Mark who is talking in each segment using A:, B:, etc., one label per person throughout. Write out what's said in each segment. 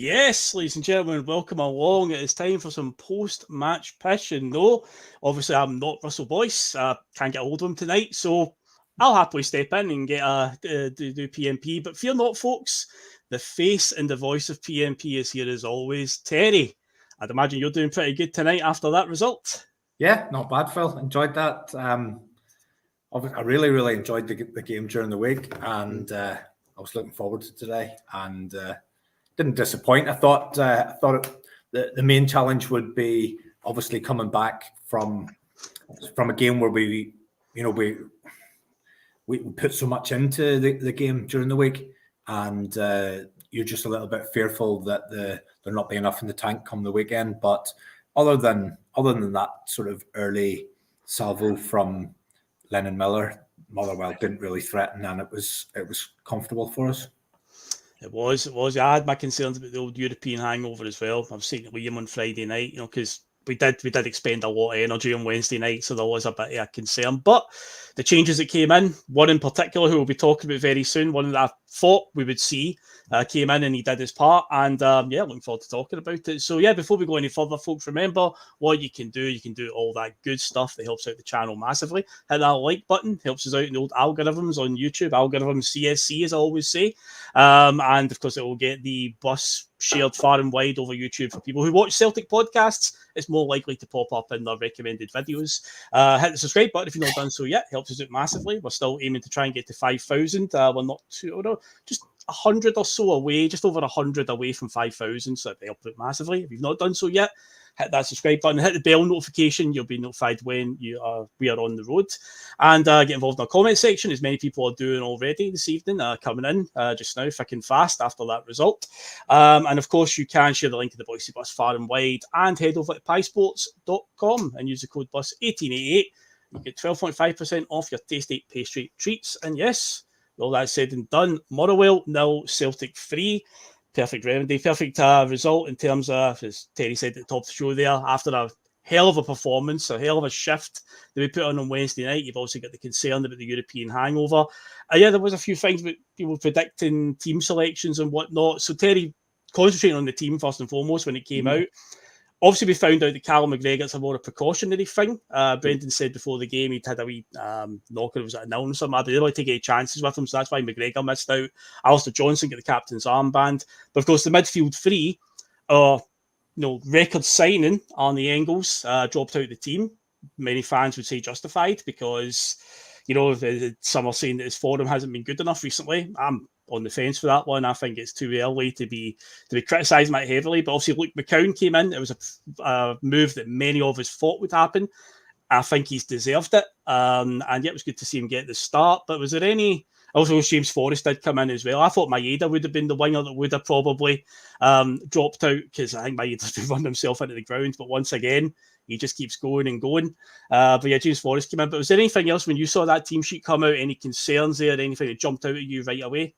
A: Yes, ladies and gentlemen, welcome along. It is time for some Post Match Pish. And no, obviously, I'm not Russell Boyce. Can't get a hold of him tonight. So I'll happily step in and get do P.M.P. But fear not, folks. The face and the voice of P.M.P. is here as always. Terry, I'd imagine you're doing pretty good tonight after that result.
B: Yeah, not bad, Phil. Enjoyed that. I really enjoyed the game during the week, and I was looking forward to today, and didn't disappoint. I thought the main challenge would be obviously coming back from a game where we put so much into the game during the week, and you're just a little bit fearful that there'll not be enough in the tank come the weekend. But other than that sort of early salvo from Lennon Miller, Motherwell didn't really threaten, and it was comfortable for us.
A: It was. I had my concerns about the old European hangover as well. I was saying to Liam on Friday night, because we did expend a lot of energy on Wednesday night, so there was a bit of a concern. But the changes that came in, one in particular who we'll be talking about very soon, one that I thought we would see, came in and he did his part. And looking forward to talking about it. So before we go any further, folks, remember what you can do all that good stuff that helps out the channel massively. Hit that like button, helps us out in the old algorithms on YouTube, algorithms CSC, as I always say. And of course, it will get the bus shared far and wide over YouTube for people who watch Celtic podcasts. It's more likely to pop up in their recommended videos. Hit the subscribe button if you've not done so yet. Helps us out massively. We're still aiming to try and get to 5,000. We're not just 100 or so away, just over 100 away from 5,000. So it'll help out massively. If you've not done so yet, hit that subscribe button, hit the bell notification. You'll be notified when we are on the road. And get involved in our comment section, as many people are doing already this evening, coming in just now, thick and fast after that result. And of course, you can share the link to the Bhoycie Bus far and wide and head over to piesports.com and use the code BUS1888. You get 12.5% off your tasty pastry treats. And yes, with all that said and done, Motherwell 0, Celtic 3. Perfect remedy, perfect result in terms of, as Terry said at the top of the show there, after a hell of a performance, a hell of a shift that we put on Wednesday night. You've also got the concern about the European hangover. There was a few things about people predicting team selections and whatnot. So Terry, concentrating on the team first and foremost when it came out. Obviously, we found out that Callum McGregor's a more a precautionary thing. Brendan said before the game he'd had a wee knocker. It was at a nil or something. But they didn't want to take any chances with him, so that's why McGregor missed out. Alistair Johnson got the captain's armband. But of course, the midfield three record signing Arnie Engels dropped out of the team. Many fans would say justified because, some are saying that his form hasn't been good enough recently. I'm on the fence for that one. I think it's too early to be criticising that heavily. But obviously, Luke McCown came in. It was a move that many of us thought would happen. I think he's deserved it. And it was good to see him get the start. But was there any... Also, James Forrest did come in as well. I thought Maeda would have been the winger that would have probably dropped out because I think Maeda's been running himself into the ground. But once again, he just keeps going and going. James Forrest came in. But was there anything else when you saw that team sheet come out? Any concerns there? Anything that jumped out at you right away?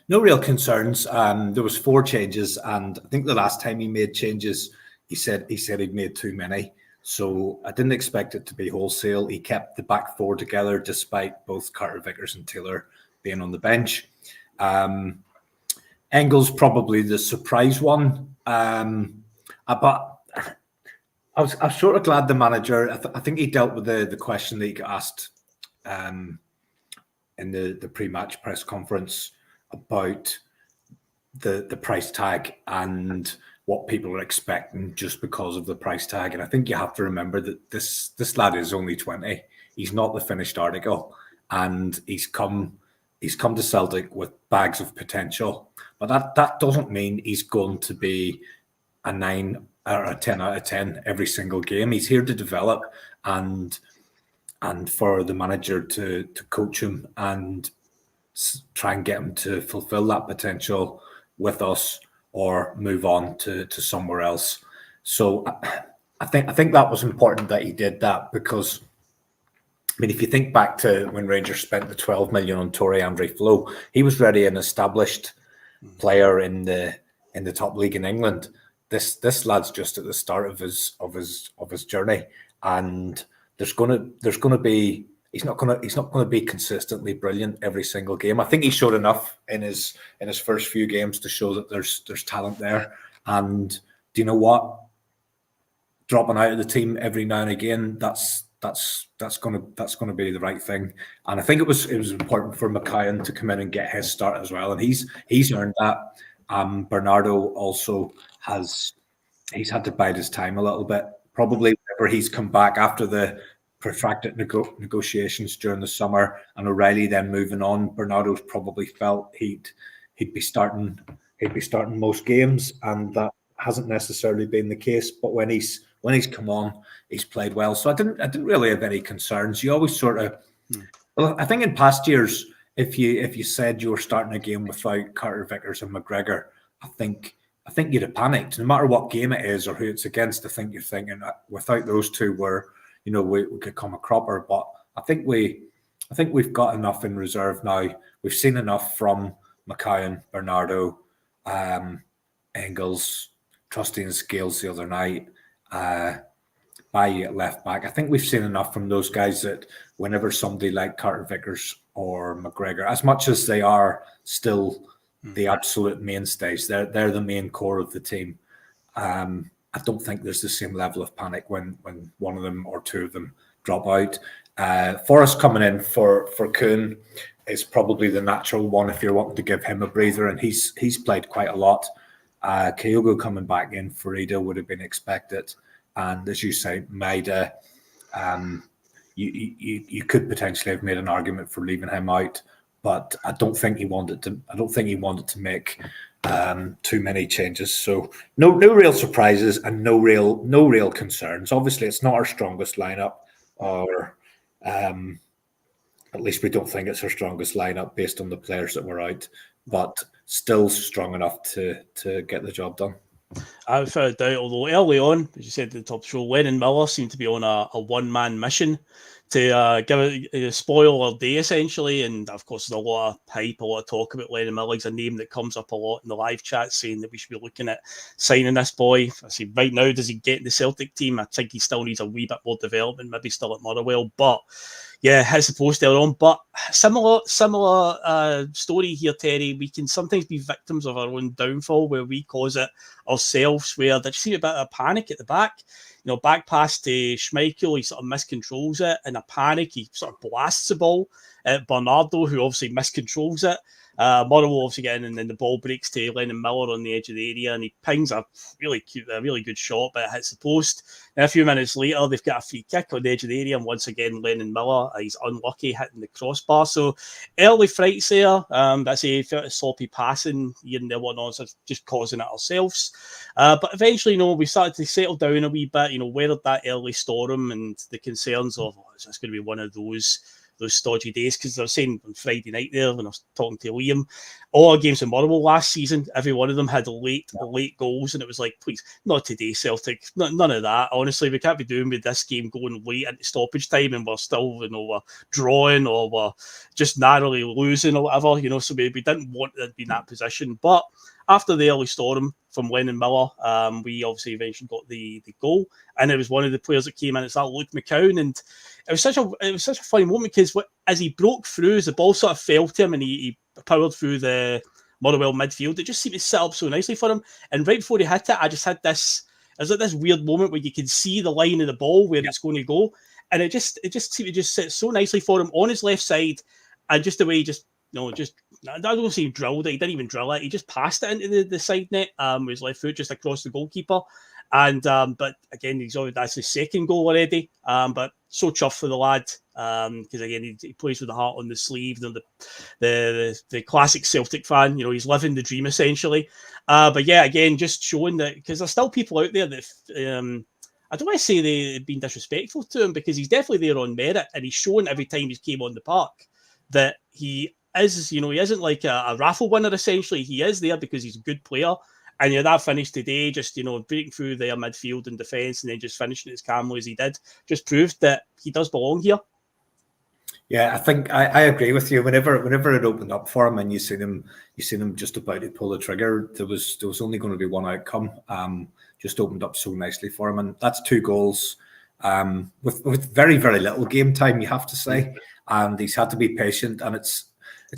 B: No real concerns. There was 4 changes, and I think the last time he made changes, he said he'd made too many. So I didn't expect it to be wholesale. He kept the back 4 together despite both Carter Vickers and Taylor being on the bench. Engels probably the surprise one. But I was sort of glad the manager, I think he dealt with the question that he got asked in the pre-match press conference about the price tag and what people are expecting just because of the price tag. And I think you have to remember that this lad is only 20. He's not the finished article, and he's come to Celtic with bags of potential. But that doesn't mean he's going to be a 9 or a 10 out of 10 every single game. He's here to develop and for the manager to coach him and try and get him to fulfill that potential with us or move on to somewhere else. So I think that was important that he did that, because if you think back to when Rangers spent the 12 million on Torrey Andre Flo, he was already an established player in the top league in England. This lad's just at the start of his journey, and there's going to be to be consistently brilliant every single game. I think he showed enough in his first few games to show that there's talent there. And do you know what? Dropping out of the team every now and again, that's gonna be the right thing. And I think it was important for McKeown to come in and get his start as well. And he's earned that. Bernardo also he's had to bide his time a little bit. Probably whenever he's come back after the protracted negotiations during the summer and O'Reilly then moving on, Bernardo's probably felt he'd be starting most games, and that hasn't necessarily been the case. But when he's come on, he's played well. So I didn't really have any concerns. You always sort of, well, I think in past years, if you said you were starting a game without Carter Vickers and McGregor, I think you'd have panicked. No matter what game it is or who it's against, I think you're thinking without those two, we could come a cropper. But I think we've got enough in reserve now. We've seen enough from McKeown, Bernardo, Engels, trusting Scales the other night. By left back, I think we've seen enough from those guys that whenever somebody like Carter Vickers or McGregor, as much as they are still the absolute mainstays, they're the main core of the team. I don't think there's the same level of panic when one of them or two of them drop out. Forrest coming in for Kuhn is probably the natural one if you're wanting to give him a breather, and he's played quite a lot. Kyogo coming back in for Ida would have been expected, and as you say, Maida, you could potentially have made an argument for leaving him out, but I don't think he wanted to make too many changes. So no real surprises and no real concerns. Obviously, it's not our strongest lineup, or at least we don't think it's our strongest lineup based on the players that were out, but still strong enough to get the job done.
A: I without a doubt, although early on, as you said at the top show, Lennon Miller seemed to be on a one-man mission to give a spoil their day, essentially. And of course, there's a lot of hype, a lot of talk about Lennon Miller. He's a name that comes up a lot in the live chat, saying that we should be looking at signing this boy. I see right now, does he get in the Celtic team? I think he still needs a wee bit more development, maybe still at Motherwell. But yeah, his supposed earlier on. But similar story here, Terry. We can sometimes be victims of our own downfall, where we cause it ourselves, where there seems a bit of panic at the back. You know, back pass to Schmeichel, he sort of miscontrols it. In a panic, he sort of blasts the ball at Bernardo, who obviously miscontrols it. Motherwell obviously getting in, and then the ball breaks to Lennon Miller on the edge of the area, and he pings a really good shot, but it hits the post. And a few minutes later, they've got a free kick on the edge of the area, and once again, Lennon Miller, he's unlucky hitting the crossbar. So early frights there. That's a sloppy passing here and there, whatnot, so just causing it ourselves. But eventually, we started to settle down a wee bit. Weathered that early storm and the concerns of, is this going to be one of those stodgy days? Because I was saying on Friday night there when I was talking to Liam, all our games in Motherwell last season, every one of them had late goals, and it was like, please, not today, Celtic, none of that. Honestly, we can't be doing with this game going late into stoppage time and we're still, we're drawing or we're just narrowly losing or whatever, so we didn't want to be in that position. But after the early storm from Lennon Miller, we obviously eventually got the goal, and it was one of the players that came in. It's that Luke McKeown, and it was such a funny moment because as he broke through, as the ball sort of fell to him, and he powered through the Motherwell midfield, it just seemed to set up so nicely for him. And right before he hit it, I just had this. It was like this weird moment where you can see the line of the ball where it's going to go, and it just seemed to just sit so nicely for him on his left side, and just the way he just. I don't say he drilled it. He didn't even drill it. He just passed it into the side net with his left foot just across the goalkeeper. And but again, that's his second goal already. But so chuffed for the lad because again, he plays with the heart on the sleeve. The classic Celtic fan. He's living the dream essentially. But yeah, again, just showing that because there's still people out there that. I don't want to say they've been disrespectful to him because he's definitely there on merit, and he's shown every time he came on the park that he is, he isn't like a raffle winner, essentially. He is there because he's a good player. And that finish today, just, breaking through their midfield and defence and then just finishing it as calmly as he did, just proved that he does belong here.
B: Yeah, I think I agree with you. Whenever it opened up for him and you seen him just about to pull the trigger, there was only going to be one outcome. Just opened up so nicely for him. And that's 2 goals with very, very little game time, you have to say. And he's had to be patient, and it's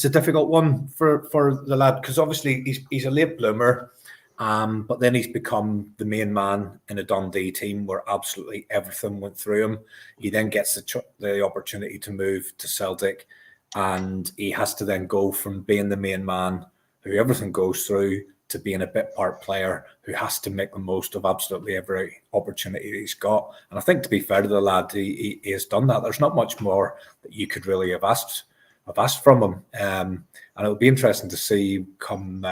B: a difficult one for the lad, because obviously he's a late bloomer, but then he's become the main man in a Dundee team where absolutely everything went through him. He then gets the opportunity to move to Celtic, and he has to then go from being the main man who everything goes through to being a bit part player who has to make the most of absolutely every opportunity he's got. And I think, to be fair to the lad, he has done that. There's not much more that you could really have asked from him. And it'll be interesting to see come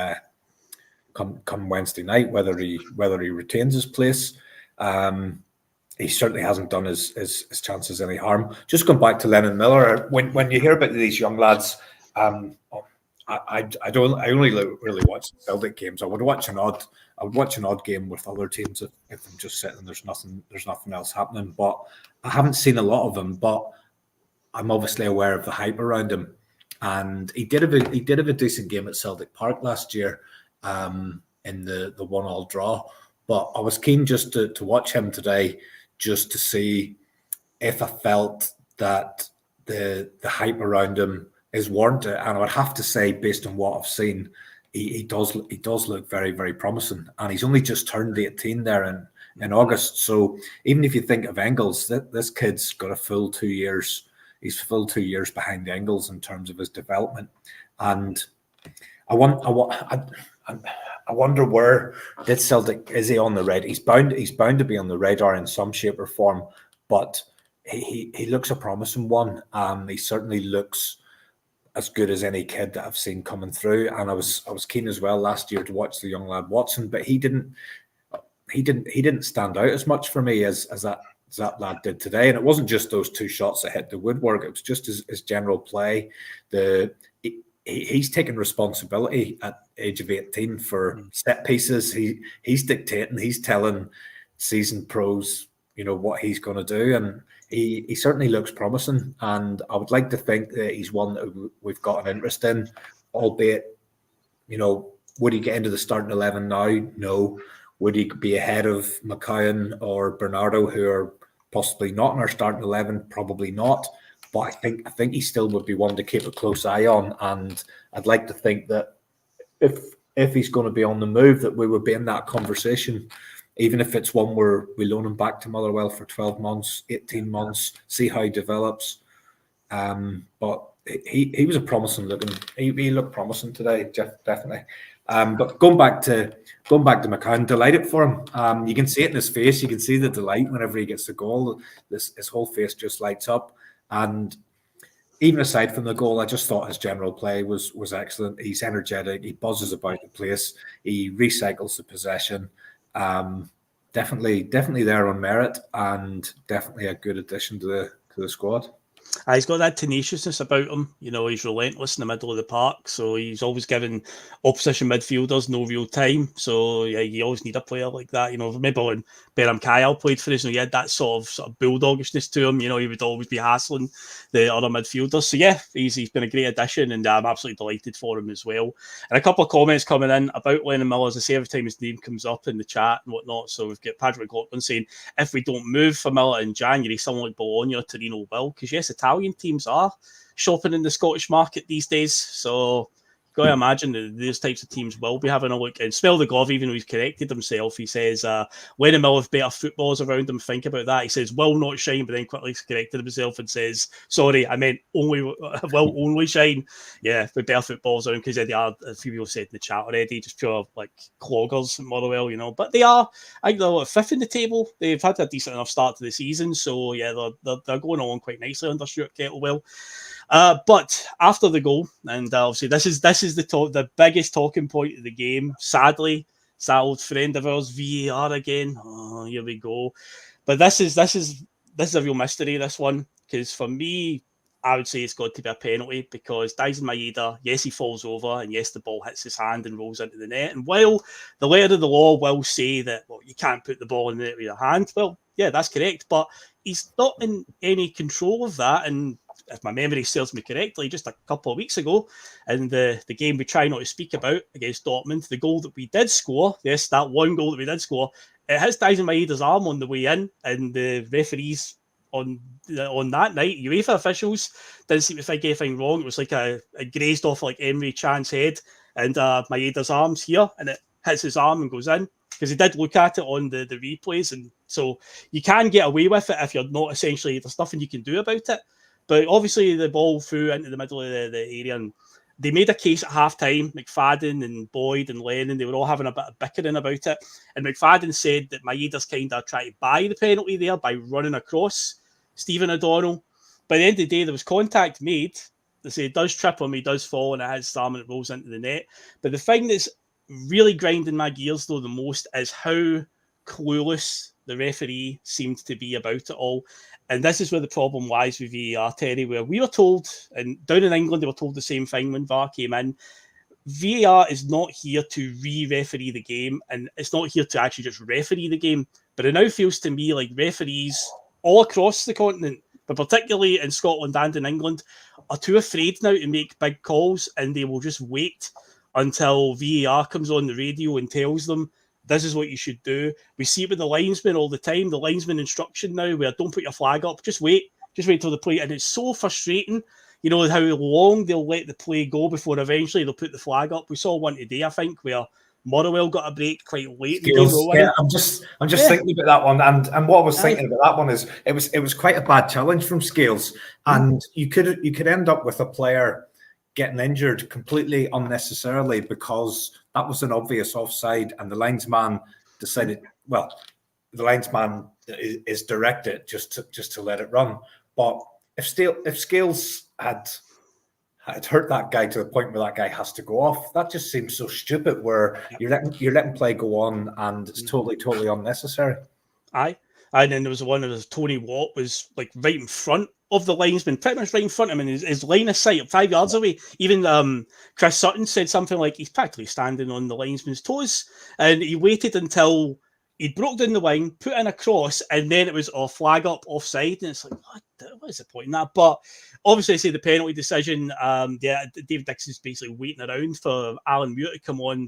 B: Wednesday night whether he retains his place. He certainly hasn't done his chances any harm. Just going back to Lennon Miller, when you hear about these young lads, I only really watch Celtic games. I would watch an odd game with other teams if I'm just sitting. There's nothing else happening. But I haven't seen a lot of them. But I'm obviously aware of the hype around him, and he did have a decent game at Celtic Park last year, in the 1-1 draw. But I was keen just to watch him today, just to see if I felt that the hype around him is warranted. And I would have to say, based on what I've seen, he does look very, very promising. And he's only just turned 18 there in August. So even if you think of Engels, this kid's got a full 2 years. He's full 2 years behind Engels in terms of his development. And I wonder where did Celtic, is he on the radar? He's bound to be on the radar in some shape or form. But he looks a promising one. He certainly looks as good as any kid that I've seen coming through. And I was keen as well last year to watch the young lad Watson, but he didn't stand out as much for me as that lad did today. And it wasn't just those 2 shots that hit the woodwork; it was just his general play. He's taking responsibility at age of 18 for set pieces. He's dictating. He's telling seasoned pros, what he's going to do, and he certainly looks promising. And I would like to think that he's one that we've got an interest in, albeit, would he get into the starting 11 now? No. Would he be ahead of McCowan or Bernardo, who are possibly not in our starting 11? Probably not. But I think he still would be one to keep a close eye on. And I'd like to think that if he's going to be on the move, that we would be in that conversation, even if it's one where we loan him back to Motherwell for 12 months, 18 months, see how he develops. But he was a promising looking. He looked promising today, definitely. But going back to McCann, delighted for him. You can see it in his face. You can see the delight whenever he gets the goal. His whole face just lights up. And even aside from the goal, I just thought his general play was excellent. He's energetic. He buzzes about the place. He recycles the possession. Definitely there on merit, and definitely a good addition to the squad.
A: He's got that tenaciousness about him. He's relentless in the middle of the park. So he's always giving opposition midfielders no real time. So yeah, you always need a player like that. Maybe when P.M.P played for us, he had that sort of bulldogishness to him. He would always be hassling the other midfielders. So yeah, he's been a great addition, and I'm absolutely delighted for him as well. And a couple of comments coming in about Lennon Miller, as I say, every time his name comes up in the chat and whatnot. So we've got Patrick McLaughlin saying, if we don't move for Miller in January, someone like Bologna or Torino will. Because yes, Italian teams are shopping in the Scottish market these days. So you've got to imagine that these types of teams will be having a look. And Spell the Glove, even though he's corrected himself, he says, Lennon Miller have better footballers around him. Think about that. He says, will not shine, but then quickly corrected himself and says, sorry, I meant will only shine. Yeah, with better footballers around, because they are, a few people said in the chat already, just pure cloggers at Motherwell, But they are, I think they're fifth in the table. They've had a decent enough start to the season. So yeah, they're going on quite nicely under Stuart Kettlewell. But after the goal, and obviously this is the biggest talking point of the game. Sadly, it's that old friend of ours, VAR again. Oh, here we go. But this is a real mystery, this one, because for me, I would say it's got to be a penalty, because Dyson Maeda, yes, he falls over, and yes, the ball hits his hand and rolls into the net. And while the letter of the law will say that, well, you can't put the ball in the net with your hand, well, yeah, that's correct, but he's not in any control of that. And if my memory serves me correctly, just a couple of weeks ago, in the game we try not to speak about against Dortmund, the goal that we did score, yes, that one goal that we did score, it hits Dyson Maeda's arm on the way in, and the referees on that night, UEFA officials didn't seem to think anything wrong. It was like a grazed off like Emery Chan's head and Maeda's arms here, and it hits his arm and goes in, because he did look at it on the replays, and so you can get away with it if you're not essentially, there's nothing you can do about it. But obviously the ball flew into the middle of the area, and they made a case at half time. McFadden and Boyd and Lennon, they were all having a bit of bickering about it. And McFadden said that Maeda's kind of tried to buy the penalty there by running across Stephen O'Donnell. By the end of the day, there was contact made. They say it does trip him, he does fall, and it has Sam, and it rolls into the net. But the thing that's really grinding my gears, though, the most is how clueless the referee seemed to be about it all. And this is where the problem lies with VAR, Terry, where we were told, and down in England, they were told the same thing when VAR came in. VAR is not here to re-referee the game, and it's not here to actually just referee the game. But it now feels to me like referees all across the continent, but particularly in Scotland and in England, are too afraid now to make big calls, and they will just wait until VAR comes on the radio and tells them, this is what you should do. We see it with the linesmen all the time, the linesman instruction now, where don't put your flag up, just wait till the play. And it's so frustrating, you know, how long they'll let the play go before eventually they'll put the flag up. We saw one today, I think, where Motherwell got a break quite late.
B: Yeah, I'm just thinking about that one, and what I was thinking about that one is it was quite a bad challenge from Scales, and you could end up with a player getting injured completely unnecessarily because that was an obvious offside, and the linesman decided, well, the linesman is directed just to let it run. But if Scales had hurt that guy to the point where that guy has to go off, that just seems so stupid. Where you're letting play go on, and it's totally unnecessary.
A: Aye. And then there was one of Tony Watt was like right in front of the linesman, pretty much right in front of him, and his line of sight 5 yards away. Even Chris Sutton said something like he's practically standing on the linesman's toes, and he waited until he broke down the wing, put in a cross, and then it was a flag up offside, and it's like, what is the point in that? But obviously, I say the penalty decision. David Dixon's basically waiting around for Alan Muir to come on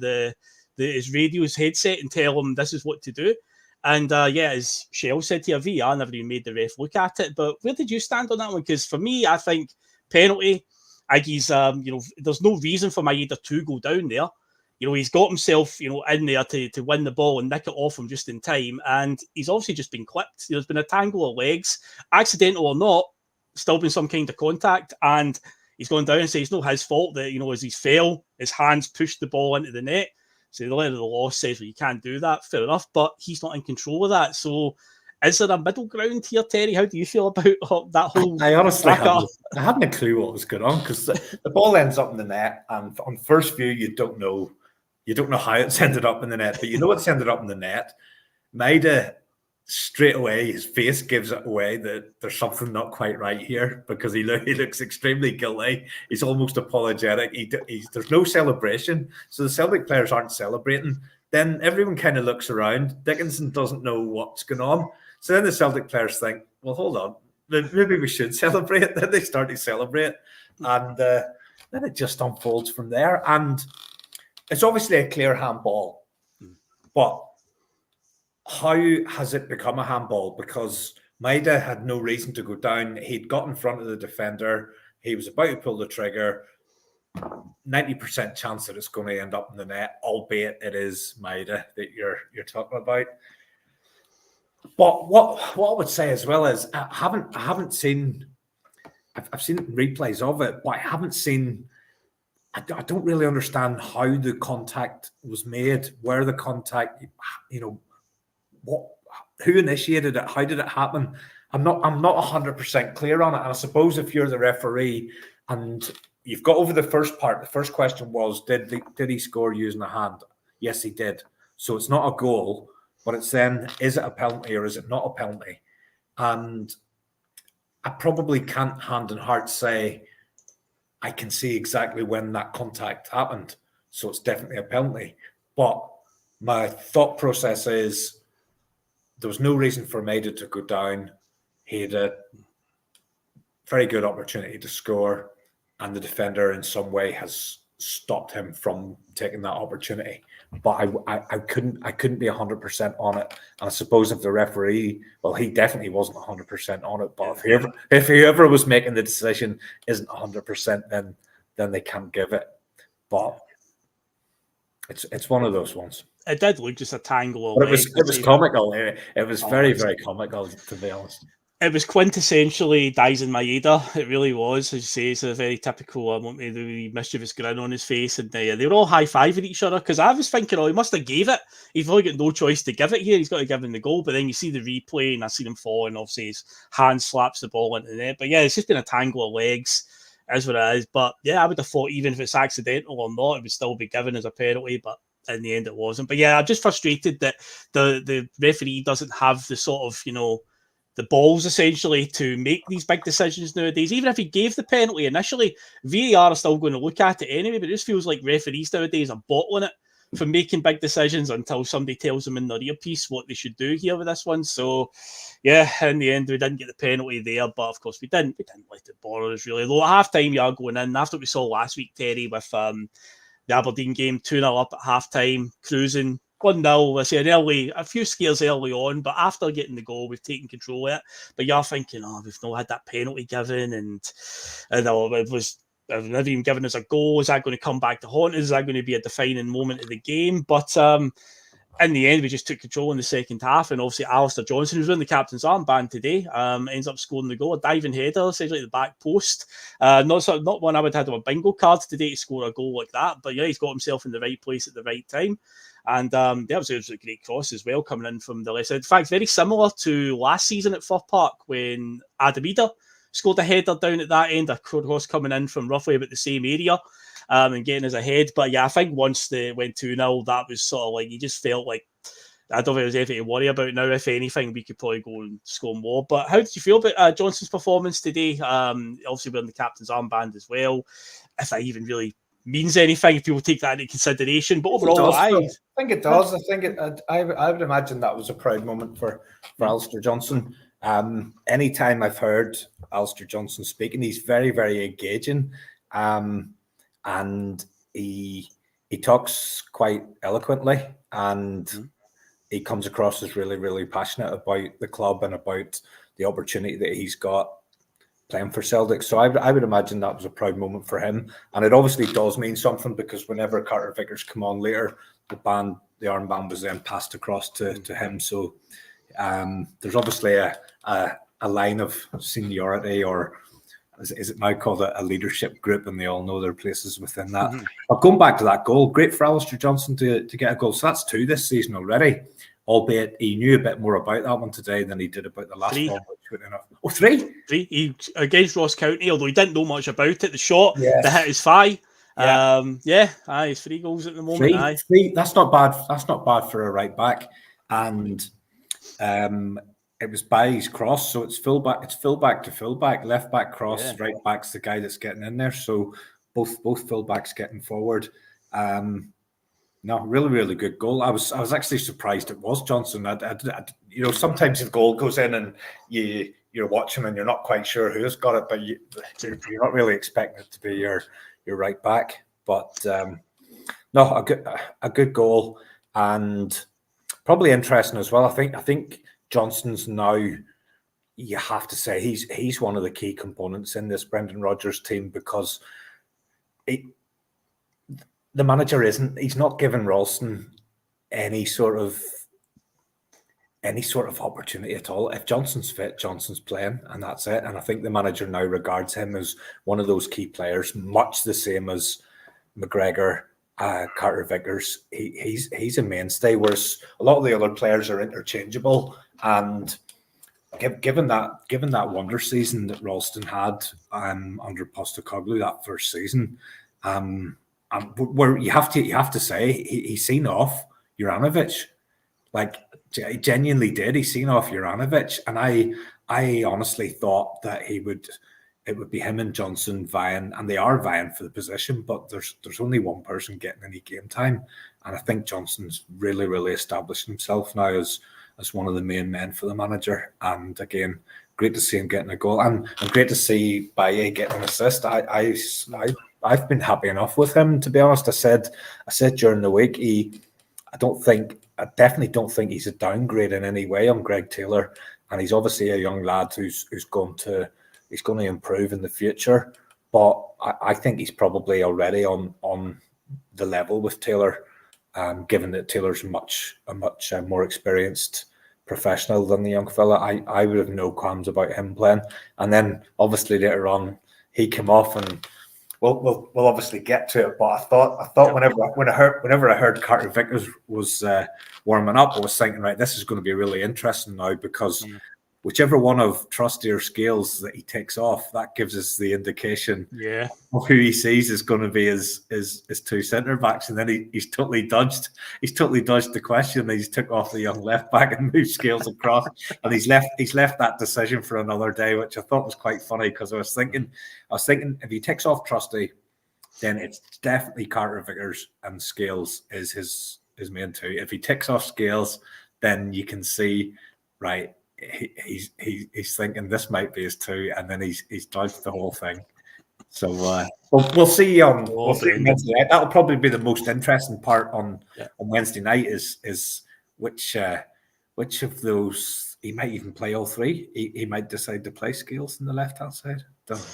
A: his radio's headset and tell him this is what to do. And as Shell said here, VAR never even made the ref look at it. But where did you stand on that one? Because for me, I think penalty, Iggy's, there's no reason for Maeda to go down there. You know, he's got himself, in there to win the ball and nick it off him just in time. And he's obviously just been clipped. There's been a tangle of legs, accidental or not, still been some kind of contact. And he's gone down and says it's not his fault that, as he's fell, his hands pushed the ball into the net. So the letter of the law says, well, you can't do that. Fair enough, but he's not in control of that. So is there a middle ground here, Terry? How do you feel about that whole...
B: I honestly hadn't a clue what was going on, because the ball ends up in the net, and on first view, you don't know how it's ended up in the net, but you know it's ended up in the net. Maeda, straight away, his face gives it away that there's something not quite right here, because he looks extremely guilty. He's almost apologetic. There's no celebration, so the Celtic players aren't celebrating. Then everyone kind of looks around. Dickinson doesn't know what's going on. So then the Celtic players think, well, hold on, maybe we should celebrate. Then they start to celebrate, and then it just unfolds from there. And it's obviously a clear handball, but how has it become a handball? Because Maeda had no reason to go down. He'd got in front of the defender. He was about to pull the trigger. 90% chance that it's going to end up in the net, albeit it is Maeda that you're talking about. But what I would say as well is I've seen replays of it, but I haven't seen. I don't really understand how the contact was made, where the contact, who initiated it, how did it happen? I'm not 100% clear on it. And I suppose if you're the referee and you've got over the first part, the first question was, did he score using a hand? Yes, he did. So it's not a goal, but it's then, is it a penalty or is it not a penalty? And I probably can't hand and heart say I can see exactly when that contact happened, so it's definitely a penalty. But my thought process is there was no reason for Maeda to go down. He had a very good opportunity to score, and the defender in some way has stopped him from taking that opportunity. But I couldn't be 100% on it. And I suppose if the referee, well, he definitely wasn't 100% on it. But if whoever was making the decision isn't 100%, then they can't give it. But it's one of those ones.
A: It did look just a tangle.
B: But it was comical. It was very, very comical, to be honest.
A: It was quintessentially Daisen Maeda. It really was. As you say, it's a very typical the mischievous grin on his face. And they were all high-fiving each other, because I was thinking, he must have gave it. He's really got no choice to give it here. He's got to give him the goal. But then you see the replay, and I see him fall, and obviously his hand slaps the ball into the net. But yeah, it's just been a tangle of legs, is what it is. But yeah, I would have thought even if it's accidental or not, it would still be given as a penalty. But in the end, it wasn't. But yeah, I'm just frustrated that the referee doesn't have the sort of, the balls essentially to make these big decisions nowadays. Even if he gave the penalty initially, VAR are still going to look at it anyway, but it just feels like referees nowadays are bottling it for making big decisions until somebody tells them in their earpiece what they should do here with this one. So yeah, in the end, we didn't get the penalty there, but of course we didn't let it bother us really. Though at half-time, you are going in, after what we saw last week, Terry, with the Aberdeen game, 2-0 up at half-time, cruising, 1-0, I say a few scares early on, but after getting the goal, we've taken control of it. But you're thinking, we've not had that penalty given, and they've never even given us a goal. Is that going to come back to haunt us? Is that going to be a defining moment of the game? But in the end, we just took control in the second half, and obviously Alistair Johnson, who's wearing the captain's armband today, ends up scoring the goal, a diving header, essentially at the back post. Not one I would have had on a bingo card today to score a goal like that, but yeah, he's got himself in the right place at the right time. And it was a great cross as well, coming in from the left side. In fact, very similar to last season at Firth Park when Adam Eder scored a header down at that end, a cross coming in from roughly about the same area and getting us ahead. But yeah, I think once they went 2-0, that was sort of like, you just felt like, I don't think there was anything to worry about now. If anything, we could probably go and score more. But how did you feel about Johnson's performance today? Obviously wearing the captain's armband as well. If that even really means anything, if people take that into consideration, but overall,
B: I think it does. I think I would imagine that was a proud moment for Alistair Johnson. Anytime I've heard Alistair Johnson speaking, he's very, very engaging, and he talks quite eloquently, and he comes across as really, really passionate about the club and about the opportunity that he's got playing for Celtic. So I would imagine that was a proud moment for him. And it obviously does mean something, because whenever Carter Vickers come on later, the armband was then passed across to him. So there's obviously a line of seniority, or is it now called a leadership group, and they all know their places within that. But going back to that goal, great for Alistair Johnson to get a goal. So that's 2 this season already, albeit he knew a bit more about that one today than he did about the last
A: 3.
B: one. Oh, 3?
A: 3. He against Ross County, although he didn't know much about it. The shot, the hit is thigh. He's 3 goals at the moment.
B: 3. That's not bad. That's not bad for a right back. And it was by his cross, so it's full back to full back, left back cross, right back's the guy that's getting in there. So both full backs getting forward. No, really, really good goal. I was actually surprised it was Johnson. Sometimes if a goal goes in and you're watching and you're not quite sure who's got it, but you're not really expecting it to be your right back. But no, a good goal, and probably interesting as well. I think Johnson's now, you have to say he's one of the key components in this Brendan Rodgers team, because the manager he's not giving Ralston any sort of opportunity at all. If Johnson's fit, Johnson's playing, and that's it. And I think the manager now regards him as one of those key players, much the same as McGregor, Carter Vickers. He's a mainstay, whereas a lot of the other players are interchangeable. And given that wonder season that Ralston had under Postecoglou, that first season, where you have to say he's seen off Juranovic, like he genuinely did. He's seen off Juranovic, and I honestly thought that it would be him and Johnson vying, and they are vying for the position, but there's only one person getting any game time, and I think Johnson's really, really established himself now as one of the main men for the manager. And again, great to see him getting a goal, and great to see Bhoycie getting an assist. I've been happy enough with him, to be honest. I said during the week, I definitely don't think he's a downgrade in any way on Greg Taylor, and he's obviously a young lad who's going to improve in the future. But I think he's probably already on the level with Taylor, given that Taylor's a much more experienced professional than the young fella. I would have no qualms about him playing. And then obviously later on he came off, and we'll obviously get to it. But I thought whenever I heard Carter Vickers was warming up, I was thinking, right, this is going to be really interesting now, because whichever one of Trusty or Scales that he takes off, that gives us the indication of who he sees is going to be his two centre backs. And then he's totally dodged the question. He's took off the young left back and moved Scales across, and he's left that decision for another day, which I thought was quite funny, because I was thinking if he takes off Trusty, then it's definitely Carter Vickers, and Scales is his main two. If he takes off Scales, then you can see, right, he's thinking this might be his two, and then he's dodged the whole thing. So we'll see. We'll see Wednesday night. That'll probably be the most interesting part on Wednesday night. Is which of those he might even play all three. He might decide to play Scales on the left hand side. Don't know.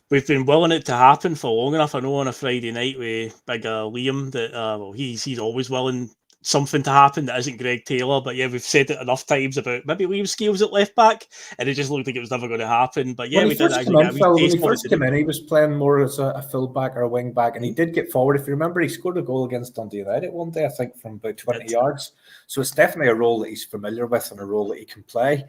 A: We've been willing it to happen for long enough. I know on a Friday night with big Liam that he's always willing something to happen that isn't Greg Taylor. But yeah, we've said it enough times about maybe Liam Scales at left back, and it just looked like it was never going to happen. But yeah,
B: when he first came in, he was playing more as a full back or a wing back, and he did get forward. If you remember, he scored a goal against Dundee United one day, I think, from about 20 yards. So it's definitely a role that he's familiar with and a role that he can play.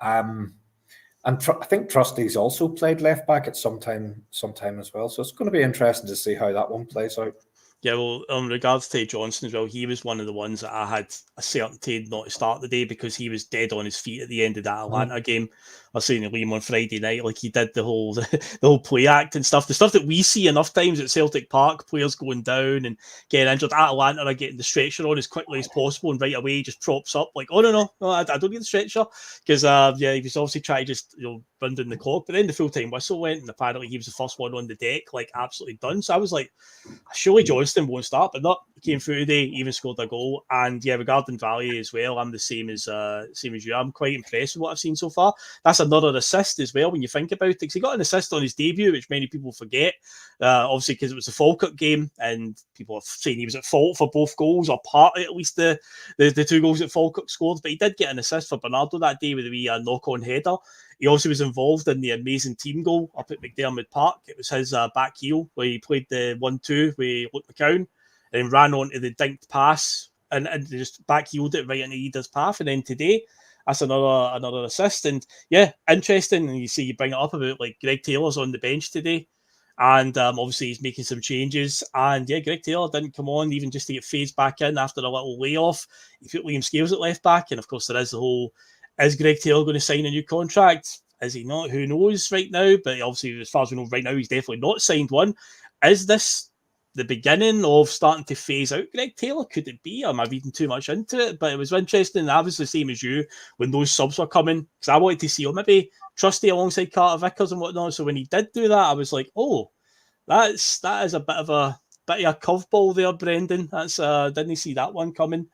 B: I think Trusty's also played left back at some time as well. So it's going to be interesting to see how that one plays out.
A: Yeah, well, in regards to Johnson as well, he was one of the ones that I had a certainty not to start the day, because he was dead on his feet at the end of that Atlanta game. I was saying to Liam on Friday night, like, he did the whole play act and stuff. The stuff that we see enough times at Celtic Park, players going down and getting injured. At Atlanta are getting the stretcher on as quickly as possible, and right away he just props up like, oh no, I don't need the stretcher, because he was obviously trying to just run down the clock. But then the full-time whistle went, and apparently he was the first one on the deck, like absolutely done. So I was like, surely Johnston won't start, but not. He came through today, even scored a goal. And yeah, regarding Valley as well, I'm the same as you. I'm quite impressed with what I've seen so far. That's another assist as well when you think about it, because he got an assist on his debut, which many people forget, obviously because it was the Falkirk game, and people are saying he was at fault for both goals, or part at least the two goals that Falkirk scored. But he did get an assist for Bernardo that day with a wee knock-on header. He also was involved in the amazing team goal up at McDermott Park. It was his back heel where he played the 1-2 with Luke McCown, and then ran onto the dinked pass and just back heeled it right into Ida's path. And then today, that's another assist. And yeah, interesting. And you see, you bring it up about like Greg Taylor's on the bench today, and obviously he's making some changes. And yeah, Greg Taylor didn't come on even just to get phased back in after a little layoff. He put Liam Scales at left back, and of course there is the whole: is Greg Taylor going to sign a new contract? Is he not? Who knows right now? But obviously, as far as we know right now, he's definitely not signed one. Is this the beginning of starting to phase out Greg Taylor? Could it be? Am I reading too much into it? But it was interesting. I was the same as you when those subs were coming, because I wanted to see maybe Trusty alongside Carter Vickers and whatnot. So when he did do that, I was like, oh, that is a bit of a curveball there, Brendan. That's didn't see that one coming.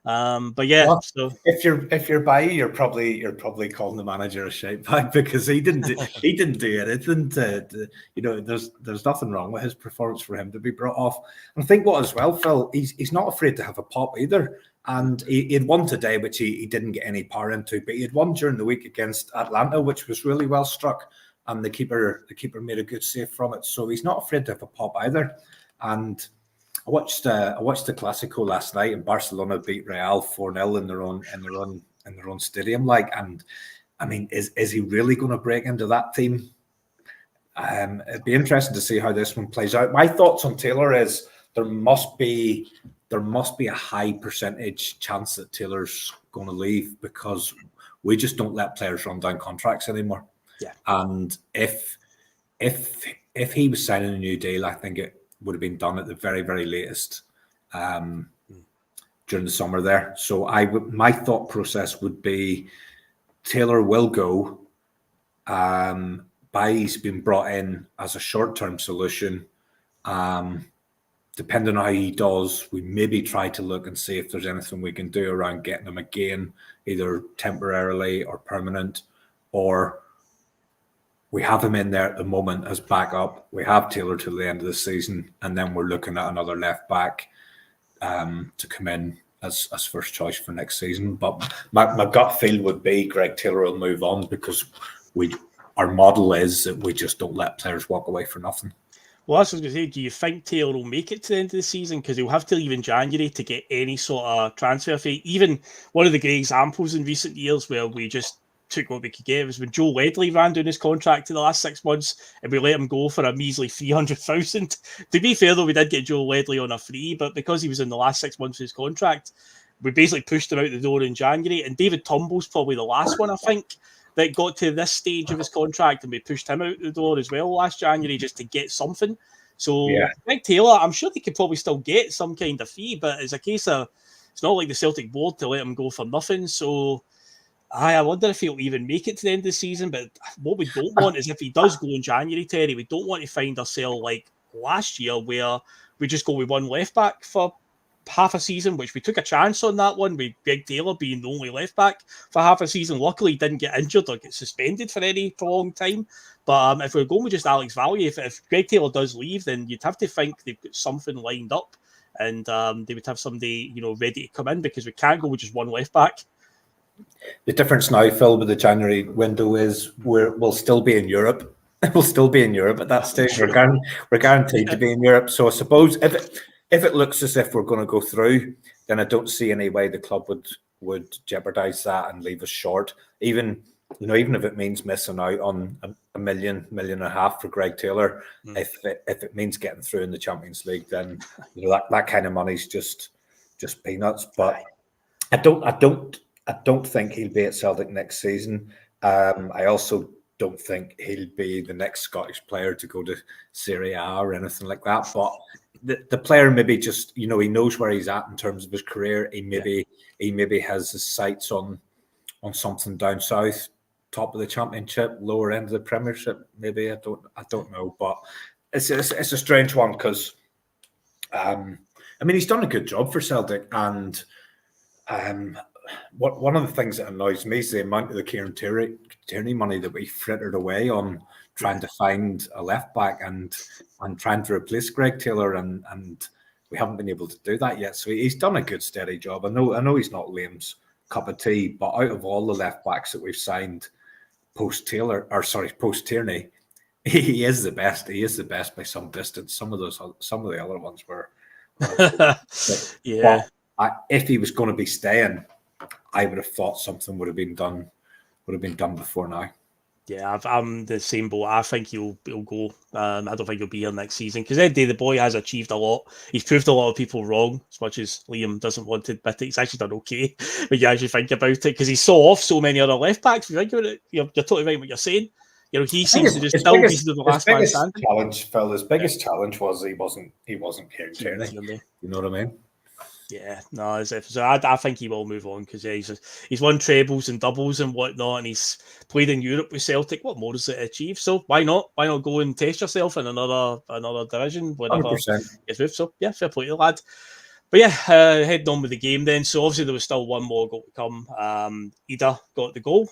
A: But yeah, well, so
B: if you're Bhoycie, you're probably calling the manager a shite bag, because he didn't do anything there's nothing wrong with his performance for him to be brought off. And I think what as well, Phil, he's not afraid to have a pop either. And he had won today, which he didn't get any power into, but he had won during the week against Atlanta, which was really well struck, and the keeper made a good save from it. So he's not afraid to have a pop either. And I watched the Clásico last night, and Barcelona beat Real 4-0 in their own stadium. And I mean, is he really going to break into that team? It'd be interesting to see how this one plays out. My thoughts on Taylor is there must be a high percentage chance that Taylor's going to leave, because we just don't let players run down contracts anymore.
A: Yeah.
B: And if he was signing a new deal, I think it would have been done at the very, very latest during the summer there. So my thought process would be Taylor will go, Bhoy's been brought in as a short-term solution. Depending on how he does, we maybe try to look and see if there's anything we can do around getting him again, either temporarily or permanent, or we have him in there at the moment as backup. We have Taylor till the end of the season, and then we're looking at another left back to come in as first choice for next season. But my gut feel would be Greg Taylor will move on because our model is that we just don't let players walk away for nothing.
A: Well, that's what I was going to say. Do you think Taylor will make it to the end of the season? Because he'll have to leave in January to get any sort of transfer fee. Even one of the great examples in recent years where we just took what we could get was when Joe Ledley ran down his contract in the last 6 months and we let him go for a measly 300,000. To be fair, though, we did get Joe Ledley on a free, but because he was in the last 6 months of his contract, we basically pushed him out the door in January. And David Tumble's probably the last one, I think, that got to this stage of his contract and we pushed him out the door as well last January just to get something. So Greg Taylor, I'm sure they could probably still get some kind of fee, but it's a case of it's not like the Celtic board to let him go for nothing. So I wonder if he'll even make it to the end of the season. But what we don't want is if he does go in January, Terry, we don't want to find ourselves like last year where we just go with one left back for half a season, which we took a chance on that one with Greg Taylor being the only left back for half a season. Luckily, he didn't get injured or get suspended for any prolonged time. But if we're going with just Alex Valley, if Greg Taylor does leave, then you'd have to think they've got something lined up and they would have somebody, ready to come in because we can't go with just one left back.
B: The difference now, Phil, with the January window is we'll still be in Europe. We'll still be in Europe at that stage. We're guaranteed to be in Europe. So I suppose if it looks as if we're going to go through, then I don't see any way the club would jeopardise that and leave us short. Even if it means missing out on a million and a half for Greg Taylor, if it means getting through in the Champions League, then that kind of money's just peanuts. But I don't think he'll be at Celtic next season. I also don't think he'll be the next Scottish player to go to Serie A or anything like that. But the player maybe just, he knows where he's at in terms of his career. He maybe has his sights on something down south, top of the Championship, lower end of the Premiership. Maybe I don't know, but it's a strange one because, he's done a good job for Celtic, and one of the things that annoys me is the amount of the Kieran Tierney money that we frittered away on trying to find a left back and trying to replace Greg Taylor, and we haven't been able to do that yet. So he's done a good, steady job. I know he's not Liam's cup of tea, but out of all the left backs that we've signed post Tierney, he is the best. He is the best by some distance. Some of the other ones were.
A: Yeah.
B: But if he was going to be staying, I would have thought something would have been done before now.
A: Yeah, I'm the same boat. I think he'll go. I don't think he'll be here next season because Eddie, the boy, has achieved a lot. He's proved a lot of people wrong, as much as Liam doesn't want to admit it. He's actually done okay when you actually think about it because he saw off so many other left backs. If you think about it, you're totally right what you're saying. He seems to just still be the last man standing.
B: Challenge, Phil. His biggest challenge was he wasn't Kieran Tierney. You know what I mean?
A: Yeah, no, so I think he will move on because he's won trebles and doubles and whatnot, and he's played in Europe with Celtic. What more is it to achieve? So why not? Why not go and test yourself in another division? Whatever. 100%. So yeah, fair play to the lad. But yeah, heading on with the game then. So obviously there was still one more goal to come. Ida got the goal.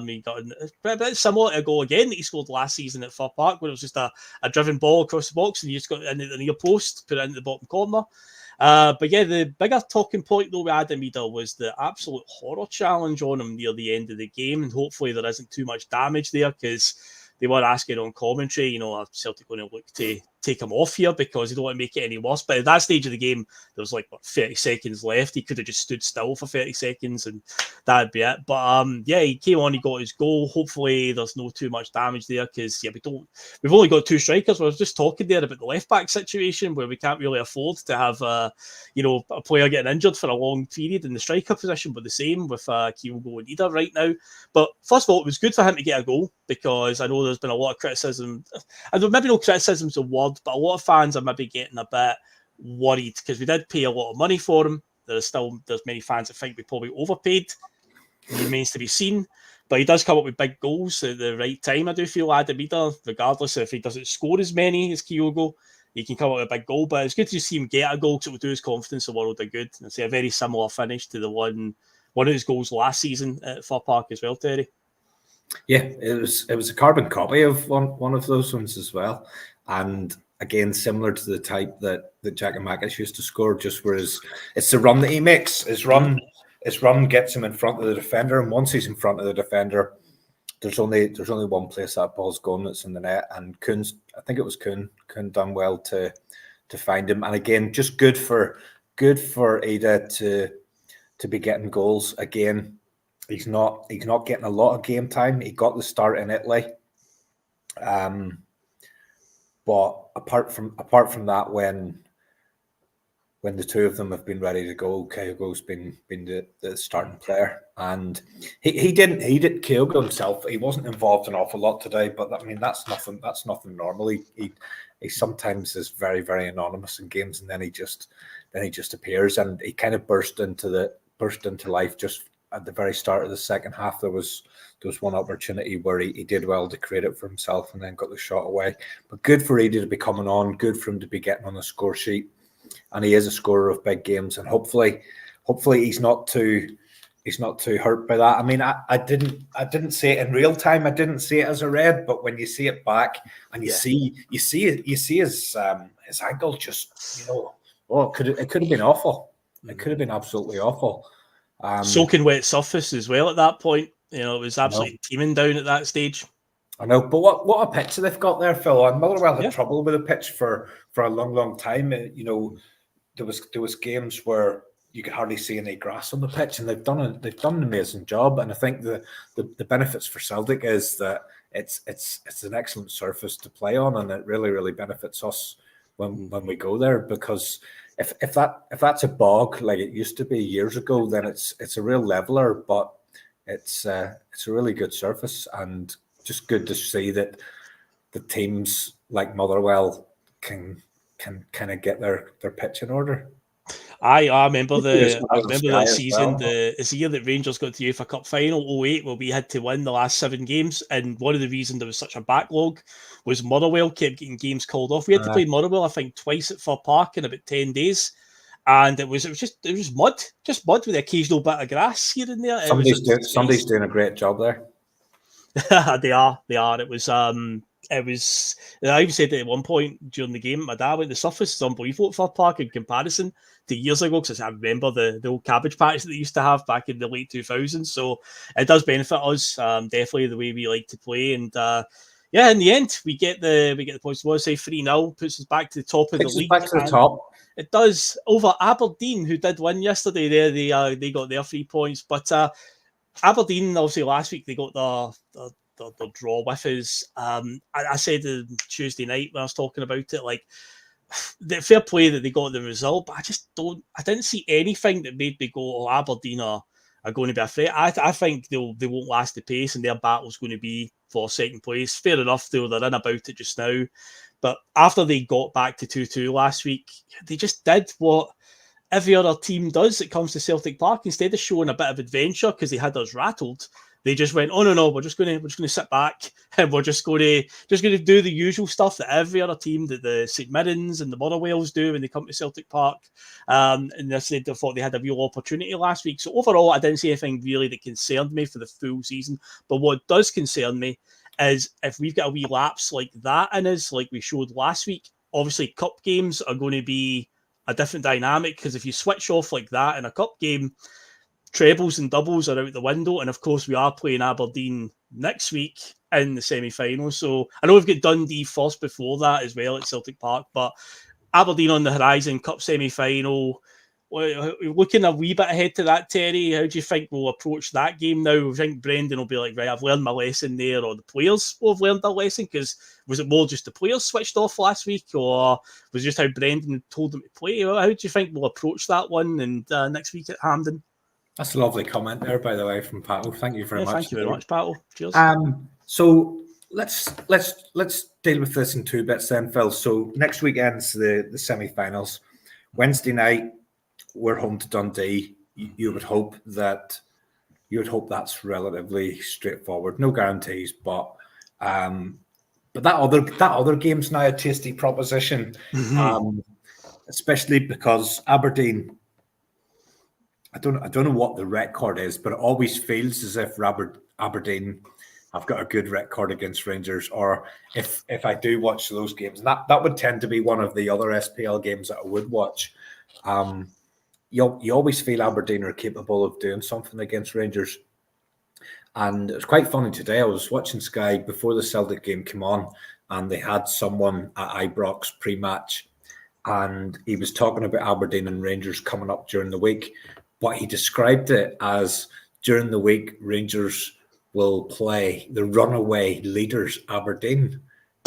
A: He got a bit similar to a goal again that he scored last season at Fir Park, where it was just a driven ball across the box and you just got in the near post, put it into the bottom corner. But yeah, the bigger talking point though with Adam Ida was the absolute horror challenge on him near the end of the game, and hopefully there isn't too much damage there because they were asking on commentary, are Celtic going to look to take him off here because they don't want to make it any worse. But at that stage of the game, there was 30 seconds left. He could have just stood still for 30 seconds and that'd be it. But he came on, he got his goal. Hopefully there's no too much damage there because we've only got two strikers. We were just talking there about the left back situation where we can't really afford to have a player getting injured for a long period in the striker position, but the same with Kyogo and Ida right now. But first of all, it was good for him to get a goal because I know there's been a lot of criticism. I don't, maybe no criticism's a word, but a lot of fans are maybe getting a bit worried because we did pay a lot of money for him. There's many fans that think we probably overpaid. It remains to be seen. but he does come up with big goals at the right time. I do feel Adam Ida, regardless if he doesn't score as many as Kyogo, he can come up with a big goal. But it's good to see him get a goal because it will do his confidence a world of good. And it's a very similar finish to the one of his goals last season at Fir Park as well, Terry.
B: Yeah, it was a carbon copy of one of those ones as well, and again similar to the type that Giakoumakis used to score. Just whereas it's the run that he makes, his run gets him in front of the defender, and once he's in front of the defender, there's only one place that ball's going, that's in the net. And I think it was Kuhn done well to find him, and again just good for Ada to be getting goals again. He's not getting a lot of game time. He got the start in Italy, but apart from that, when the two of them have been ready to go, Kyogo's been the starting player, and he didn't Kyogo himself. He wasn't involved an awful lot today, but I mean that's nothing normal. He sometimes is very, very anonymous in games, and then he just appears, and he kind of burst into life just at the very start of the second half. There was one opportunity where he did well to create it for himself and then got the shot away. But good for Eda to be coming on, good for him to be getting on the score sheet. And he is a scorer of big games, and hopefully he's not too hurt by that. I mean, I didn't see it in real time. I didn't see it as a red, but when you see it back and you see his ankle, just it could have been awful. It could have been absolutely awful.
A: Soaking wet surface as well at that point. It was absolutely teeming down at that stage.
B: I know, but what a pitch they've got there, Phil. And Motherwell had trouble with the pitch for a long time. There was games where you could hardly see any grass on the pitch, and they've done an amazing job. And I think the benefits for Celtic is that it's an excellent surface to play on, and it really, really benefits us when we go there, because if that's a bog like it used to be years ago, then it's a real leveler, but it's a really good surface, and just good to see that the teams like Motherwell can kind of get their pitch in order.
A: I remember that season. It's the year that Rangers got to the UEFA Cup final, 08, where we had to win the last 7 games. And one of the reasons there was such a backlog was Motherwell kept getting games called off. We had to play Motherwell, I think, twice at Fir Park in about 10 days. And it was mud with the occasional bit of grass here and there.
B: Somebody's doing a great job there.
A: They are. It was. I even said at one point during the game, my dad went, the surface is unbelievable at Fir Park in comparison to years ago, because I remember the old cabbage patch that they used to have back in the late 2000s. So it does benefit us, definitely the way we like to play. And in the end, we get the points. We'll say 3-0, puts us back to the top of the league.
B: Back to the top.
A: It does, over Aberdeen, who did win yesterday. There, they got their 3 points, but Aberdeen, obviously last week they got the draw with us. I said Tuesday night when I was talking about it, like, the fair play that they got the result, but I didn't see anything that made me go, Aberdeen are going to be a threat. I think they won't last the pace, and their battle's going to be for second place. Fair enough, they're in about it just now. But after they got back to 2-2 last week, they just did what every other team does that comes to Celtic Park. Instead of showing a bit of adventure because they had us rattled, they just went, oh no, we're just going to sit back and we're just going to do the usual stuff that every other team, that the St Mirrens and the Motherwells do when they come to Celtic Park. And they said they thought they had a real opportunity last week. So overall, I didn't see anything really that concerned me for the full season. But what does concern me is if we've got a wee lapse like that in us, like we showed last week. Obviously, cup games are going to be a different dynamic, because if you switch off like that in a cup game, trebles and doubles are out the window. And of course, we are playing Aberdeen next week in the semi-final. So I know we've got Dundee first before that as well at Celtic Park, but Aberdeen on the horizon, cup semi-final. Looking a wee bit ahead to that, Terry, how do you think we'll approach that game now? I think Brendan will be like, right, I've learned my lesson there, or the players will have learned their lesson, because was it more just the players switched off last week, or was it just how Brendan told them to play? How do you think we'll approach that one and next week at Hampden?
B: That's a lovely comment there, by the way, from Pato. Thank you very much.
A: Thank you very much, Pato. Cheers.
B: So let's deal with this in 2 bits then, Phil. So next weekend's the semi-finals. Wednesday night, we're home to Dundee. You would hope that you would hope that's relatively straightforward. No guarantees, but that other game's now a tasty proposition, especially because Aberdeen. I don't know what the record is, but it always feels as if Aberdeen have got a good record against Rangers. Or if I do watch those games, and that would tend to be one of the other SPL games that I would watch. You always feel Aberdeen are capable of doing something against Rangers. And it was quite funny today. I was watching Sky before the Celtic game came on, and they had someone at Ibrox pre-match, and he was talking about Aberdeen and Rangers coming up during the week. But he described it as during the week, Rangers will play the runaway leaders, Aberdeen.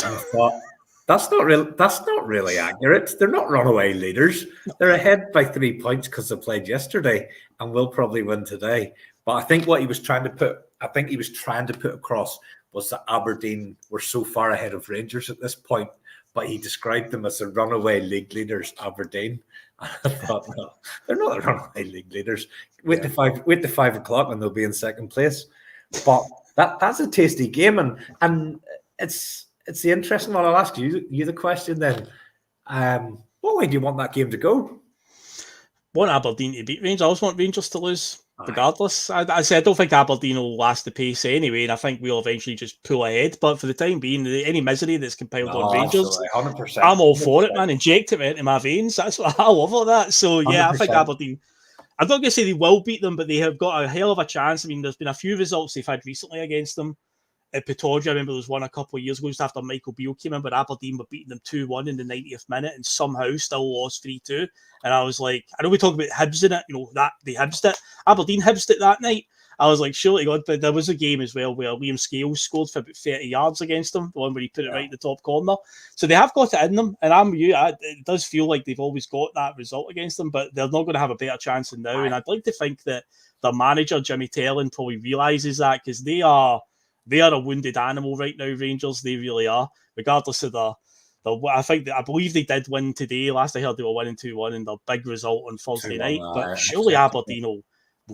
B: And I thought, that's not really accurate. They're not runaway leaders. They're ahead by 3 points because they played yesterday and will probably win today. But I think what he was trying to put across was that Aberdeen were so far ahead of Rangers at this point, but he described them as the runaway league leaders, Aberdeen. I thought, no, they're not the runaway league leaders. Wait to 5 o'clock and they'll be in second place. But that's a tasty game, and it's the interesting one. I'll ask you the question then. What way do you want that game to go?
A: Want Aberdeen to beat Rangers. I always want Rangers to lose, regardless. I don't think Aberdeen will last the pace anyway, and I think we'll eventually just pull ahead. But for the time being, any misery that's compiled on Rangers,
B: 100%.
A: I'm all for it, man. Inject it into my veins. That's what I love all that. So yeah, 100%. I think Aberdeen. I'm not going to say they will beat them, but they have got a hell of a chance. I mean, there's been a few results they've had recently against them. At Pittodrie, I remember there was one a couple of years ago just after Michael Beale came in, but Aberdeen were beating them 2-1 in the 90th minute and somehow still lost 3-2. And I was like, I know we talk about Hibs in it, that they Hibsed it. Aberdeen Hibsed it that night. I was like, surely God, but there was a game as well where Liam Scales scored for about 30 yards against them, the one where he put it right in the top corner. So they have got it in them, and it does feel like they've always got that result against them, but they're not going to have a better chance than now. And I'd like to think that their manager, Jimmy Tellin, probably realises that, because they are a wounded animal right now, Rangers. They really are, regardless of I believe they did win today. Last I heard, they were winning 2-1 in their big result on Thursday night. But surely Aberdeen will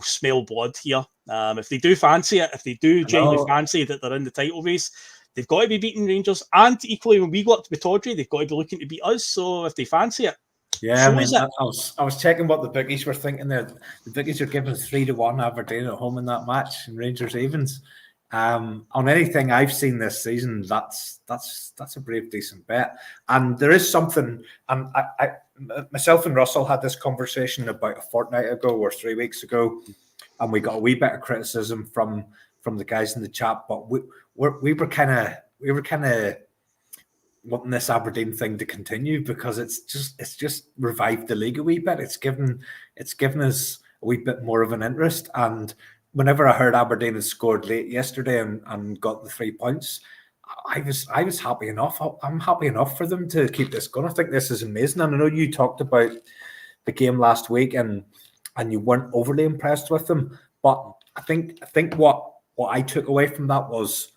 A: smell blood here. If they do fancy it, if they do genuinely fancy that they're in the title race, they've got to be beating Rangers. And equally, when we go up to Pittodrie, they've got to be looking to beat us. So if they fancy it,
B: yeah, I was checking what the bookies were thinking there. The bookies are giving 3-1 Aberdeen at home in that match, and Rangers evens. On anything I've seen this season, that's a brave, decent bet. And there is something, and I myself and Russell had this conversation about a fortnight ago or 3 weeks ago, and we got a wee bit of criticism from the guys in the chat. But we were kind of wanting this Aberdeen thing to continue, because it's just revived the league a wee bit. It's given us a wee bit more of an interest. And whenever I heard Aberdeen had scored late yesterday and got the 3 points, I was happy enough. I'm happy enough for them to keep this going. I think this is amazing. And I know you talked about the game last week and you weren't overly impressed with them, but I think what I took away from that was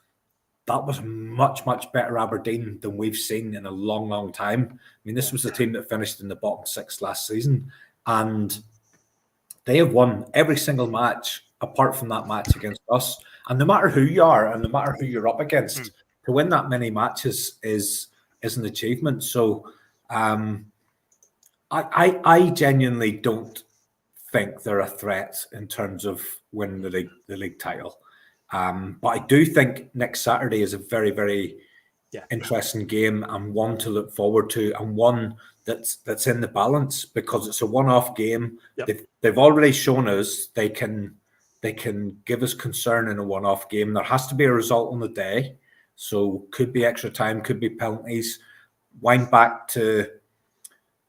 B: much better Aberdeen than we've seen in a long time. I mean, this was the team that finished in the bottom 6 last season, and they have won every single match apart from that match against us. And no matter who you are and no matter who you're up against, to win that many matches is an achievement. So I genuinely don't think they're a threat in terms of winning the league title. But I do think next Saturday is a very, very interesting game, and one to look forward to, and one that's in the balance, because it's a one-off game. Yep. They've already shown us they can give us concern in a one-off game. There has to be a result on the day, so could be extra time, could be penalties. Wind back to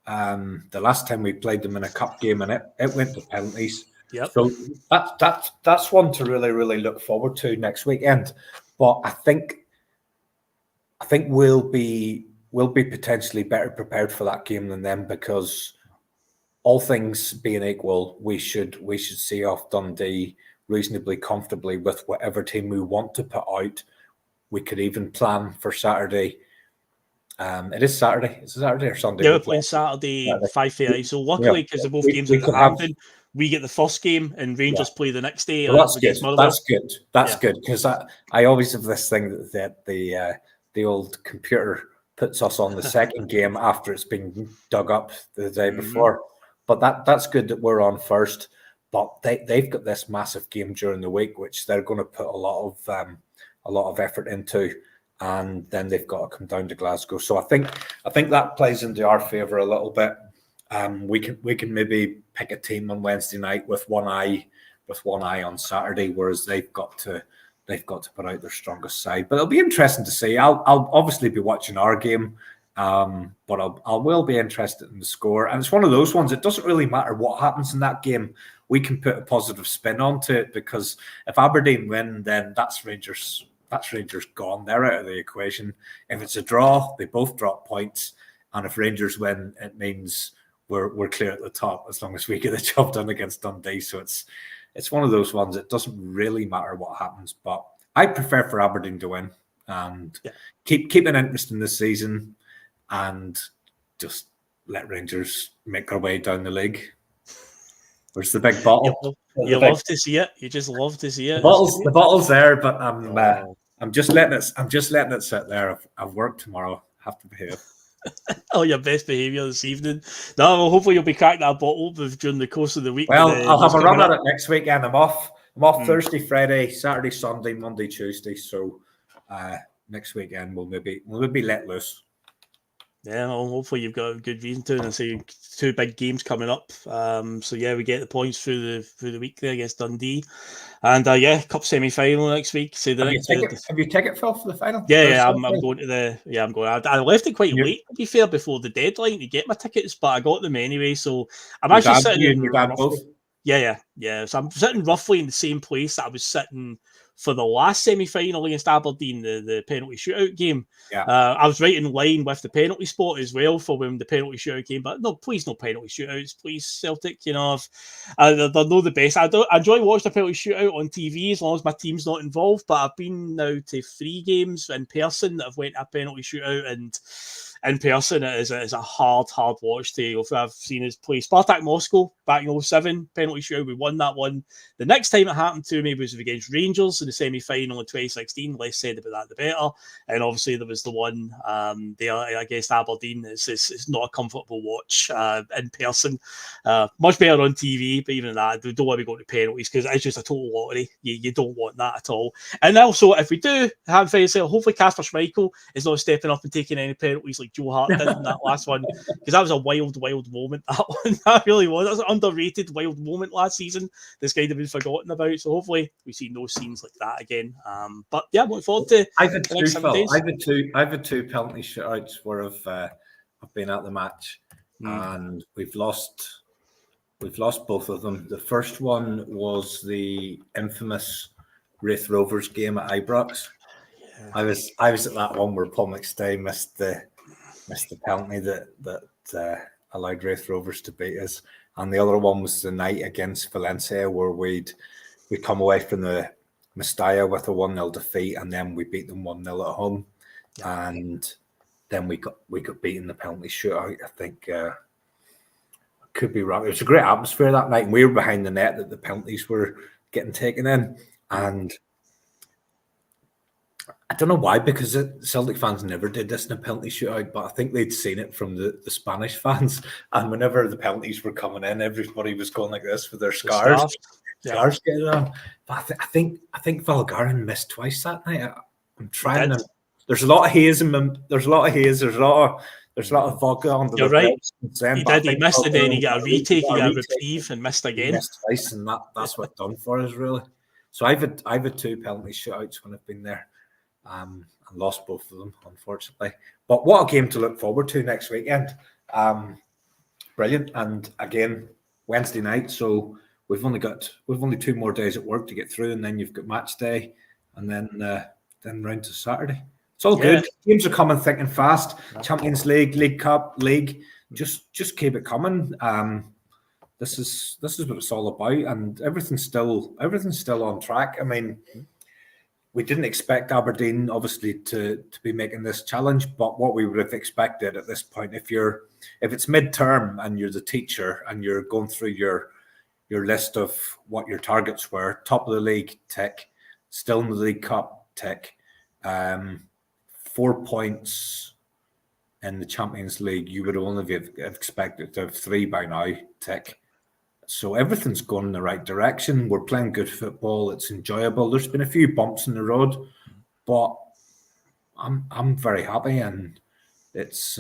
B: the last time we played them in a cup game, and it went to penalties.
A: Yep.
B: So that's one to really, really look forward to next weekend. But I think we'll be potentially better prepared for that game than them, because all things being equal, we should see off Dundee reasonably comfortably with whatever team we want to put out. We could even plan for Saturday. It is Saturday. Is it Saturday or Sunday?
A: Yeah, we're playing Saturday 5:30. So luckily, because of both games in Hampden,
C: we get the first game and Rangers play the next day.
B: Well, that's good.
C: against Motherwell.
B: That's good. That's good, because I always have this thing that the old computer puts us on the second game after it's been dug up the day before. But that's good that we're on first. But they've got this massive game during the week, which they're going to put a lot of effort into, and then they've got to come down to Glasgow. So I think that plays into our favour a little bit. We can maybe pick a team on Wednesday night with one eye on Saturday, whereas they've got to put out their strongest side. But it'll be interesting to see. I'll obviously be watching our game, but I will be interested in the score. And it's one of those ones. It doesn't really matter what happens in that game. We can put a positive spin onto it, because if Aberdeen win, then that's Rangers gone. They're out of the equation. If it's a draw, they both drop points, and if Rangers win, it means we're clear at the top as long as we get the job done against Dundee. So it's one of those ones. It doesn't really matter what happens, but I prefer for Aberdeen to win and keep an interest in this season, and just let Rangers make their way down the league. Where's the big bottle?
C: You love to see it. You just love to see it.
B: The bottle's there, but I'm just letting it sit there. I've worked tomorrow. Have to behave.
C: Oh, your best behaviour this evening. No, well, hopefully you'll be cracking that bottle during the course of the week.
B: Well, I'll have a run at it next weekend. I'm off Thursday, Friday, Saturday, Sunday, Monday, Tuesday. So next weekend we'll maybe let loose.
C: Yeah, well, hopefully you've got a good reason to, and I say 2 big games coming up. So yeah, we get the points through the week there against Dundee, and cup semi-final next week. So
B: have you ticket Phil for the final?
C: Yeah, I'm going to the. Yeah, I'm going. I left it quite late, to be fair, before the deadline to get my tickets, but I got them anyway. So I'm actually sitting.
B: Your dad both?
C: Yeah. So I'm sitting roughly in the same place that I was sitting for the last semi-final against Aberdeen, the penalty shootout game.
B: Yeah.
C: I was right in line with the penalty spot as well for when the penalty shootout game. But no, please, no penalty shootouts, please, Celtic. You know, they're not the best. I enjoy watching a penalty shootout on TV as long as my team's not involved. But I've been now to 3 games in person that I've went to a penalty shootout, and in person it is a hard watch to. I've seen us play Spartak Moscow back in 2007, penalty shootout. We won that one. The next time it happened to me was against Rangers in the semi-final in 2016. Less said about that, the better. And obviously there was the one there against Aberdeen. It's not a comfortable watch in person. Much better on TV, but even that, we don't want to go to penalties because it's just a total lottery. You don't want that at all. And also, if we do have hopefully Kasper Schmeichel is not stepping up and taking any penalties like Joe Hart did in that last one, because that was a wild moment. That really was. That was an underrated wild moment last season. This kind of been forgotten about. So hopefully we see no scenes like that again. But yeah, looking forward to.
B: I've had two penalty shootouts where I've been at the match, and we've lost both of them. The first one was the infamous Wraith Rovers game at Ibrox. Yeah. I was at that one where Paul McStay missed the penalty that allowed Wraith Rovers to beat us, and the other one was the night against Valencia where we'd come away from the Mestalla with a 1-0 defeat, and then we beat them 1-0 at home, and then we got beaten the penalty shootout. I think could be wrong. It was a great atmosphere that night, and we were behind the net that the penalties were getting taken in, and I don't know why, because Celtic fans never did this in a penalty shootout, but I think they'd seen it from the Spanish fans, and whenever the penalties were coming in, everybody was going like this with their scarves. Scarves getting on. But I think Valgarin missed twice that night. I'm trying to. There's a lot of haze in them. There's a lot of vodka on the.
C: You're right. He did. He missed, and then he got a retake. He got a reprieve and missed again.
B: He missed twice, and that's what done for us really. So I've had 2 penalty shootouts when I've been there. I lost both of them, unfortunately. But what a game to look forward to next weekend. Brilliant. And again, Wednesday night. So we've only 2 more days at work to get through, and then you've got match day, and then round to Saturday. It's all good. Games are coming thick and fast. Champions League, League Cup, League. Just keep it coming. This is what it's all about, and everything's still on track. I mean, we didn't expect Aberdeen, obviously, to be making this challenge, but what we would have expected at this point, if it's midterm and you're the teacher and you're going through your your list of what your targets were. Top of the league, tick. Still in the League Cup, tick. 4 points in the Champions League. You would only have expected to have 3 by now, tick. So everything's going in the right direction. We're playing good football. It's enjoyable. There's been a few bumps in the road, but I'm very happy, and it's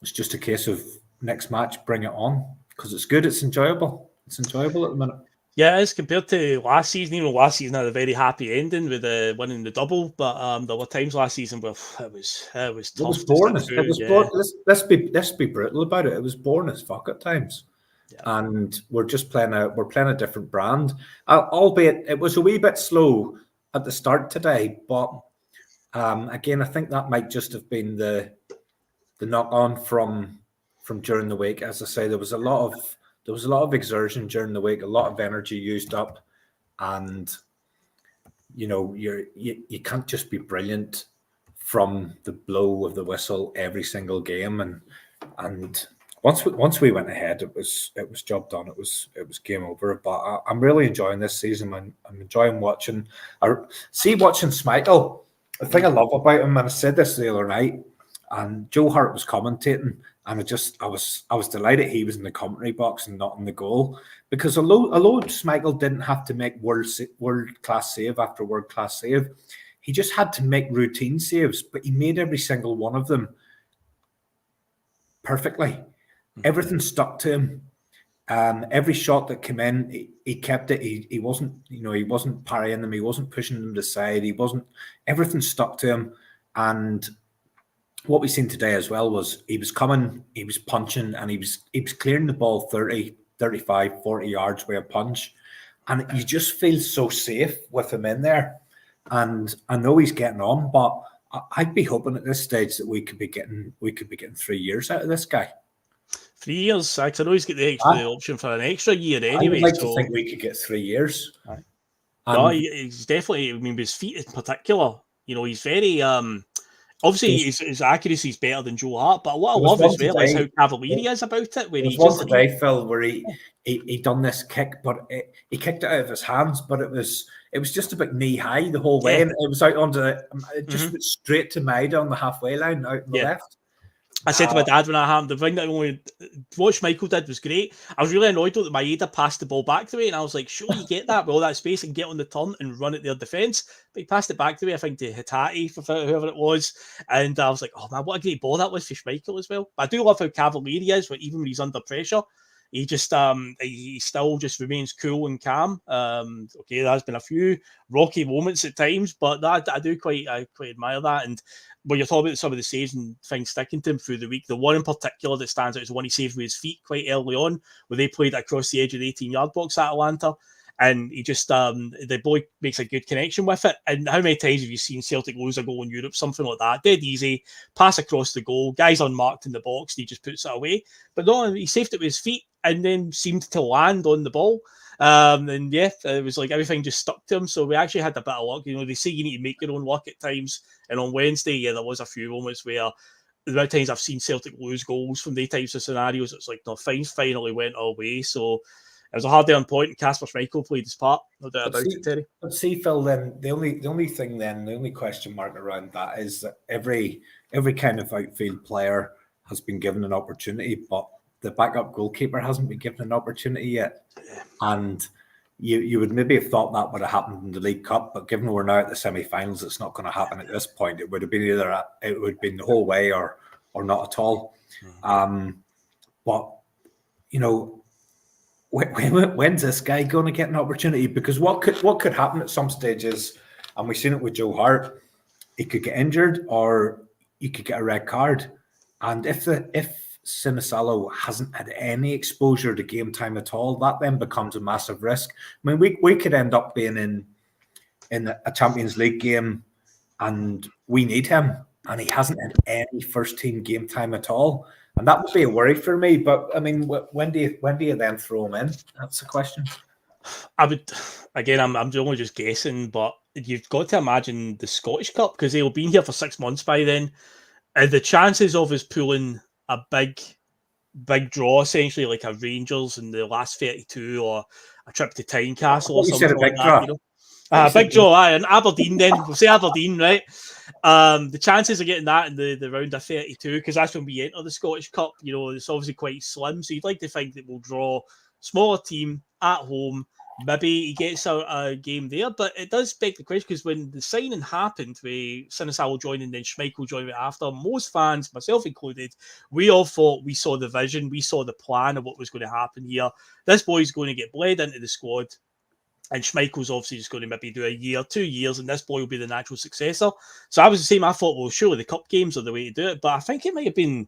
B: just a case of next match, bring it on, because it's good. It's enjoyable. It's enjoyable at the minute.
C: Yeah, as compared to last season, even last season had a very happy ending with winning the double, but there were times last season where it was tough.
B: It was boring. It was boring. Let's be brutal about it. It was boring as fuck at times. Yeah. And we're playing a different brand, albeit it was a wee bit slow at the start today. But again, I think that might just have been the knock on from during the week. As I say, there was a lot of exertion during the week, a lot of energy used up, and you can't just be brilliant from the blow of the whistle every single game, and once we went ahead, it was job done. It was game over. But I'm really enjoying this season. I'm enjoying watching Schmeichel. The thing I love about him, and I said this the other night, and Joe Hart was commentating, and I was delighted he was in the commentary box and not in the goal, because although Schmeichel didn't have to make world class save after world class save, he just had to make routine saves, but he made every single one of them perfectly. Everything stuck to him. Every shot that came in, he kept it. He wasn't parrying them. He wasn't pushing them to the side. Everything stuck to him. And what we seen today as well was he was coming, he was punching, and he was clearing the ball 30, 35, 40 yards with a punch. And you just feel so safe with him in there. And I know he's getting on, but I'd be hoping at this stage that we could be getting 3 years out of this guy.
C: 3 years? I know he's got the option for an extra year anyway.
B: I would like to think we could get 3 years.
C: No, he's definitely, with his feet in particular, he's very, obviously his accuracy is better than Joe Hart, but what I love as well is how cavalier he is about it. Where he just
B: today, Phil, where he done this kick, but he kicked it out of his hands, but it was just about knee high the whole way, and it was out onto it just went straight to Maida on the halfway line out on the left.
C: I said to my dad when I happened, the thing that what Schmeichel did was great. I was really annoyed that Maeda passed the ball back to me, and I was like, sure, you get that with all that space and get on the turn and run at their defence. But he passed it back to me, I think, to Hitati, for whoever it was. And I was like, oh man, what a great ball that was for Schmeichel as well. But I do love how cavalier he is, but even when he's under pressure, he just he still just remains cool and calm. Okay, there's been a few rocky moments at times, but I do quite admire that. And when you're talking about some of the saves and things sticking to him through the week, the one in particular that stands out is the one he saved with his feet quite early on, where they played across the edge of the 18-yard box at Atlanta. And he just, the boy makes a good connection with it. And how many times have you seen Celtic lose a goal in Europe? Something like that. Dead easy, pass across the goal, guy's unmarked in the box, and he just puts it away. But no, he saved it with his feet and then seemed to land on the ball. And yeah, it was like everything just stuck to him. So we actually had a bit of luck. They say you need to make your own luck at times. And on Wednesday, yeah, there was a few moments where the amount of times I've seen Celtic lose goals from these types of scenarios, it's like, no, things finally went our way. So it was a hard day on point, and Kasper Schmeichel played his part. No doubt about it, Terry.
B: But see, Phil, then the only question mark around that is that every kind of outfield player has been given an opportunity, but the backup goalkeeper hasn't been given an opportunity yet. And you would maybe have thought that would have happened in the League Cup, but given we're now at the semi-finals, it's not going to happen at this point. It would have been it would have been the whole way or not at all. But when's this guy going to get an opportunity? Because what could happen at some stages, and we've seen it with Joe Hart, he could get injured or you could get a red card, and if Sinisalo hasn't had any exposure to game time at all, that then becomes a massive risk. I mean, we could end up being in a Champions League game and we need him, and he hasn't had any first team game time at all, and that would be a worry for me. But I mean, when do you then throw him in? That's the question.
C: I would, again, I'm only just guessing, but you've got to imagine the Scottish Cup, because he'll be here for 6 months by then, and the chances of us pulling a big big draw, essentially, like a Rangers in the last 32 or a trip to Tynecastle or
B: You said
C: something
B: a
C: like
B: big
C: that,
B: draw.
C: you know. Big draw, aye, and Aberdeen then. We'll say Aberdeen, right? The chances of getting that in the round of 32, because that's when we enter the Scottish Cup, you know, it's obviously quite slim. So you'd like to think that we'll draw smaller team at home. Maybe he gets a game there, but it does beg the question, because when the signing happened, with Sinisalo joining and then Schmeichel joining after, most fans, myself included, we all thought we saw the vision, we saw the plan of what was going to happen here. This boy's going to get bled into the squad, and Schmeichel's obviously just going to maybe do a year, 2 years, and this boy will be the natural successor. So I was the same. I thought, well, surely the cup games are the way to do it, but I think it might have been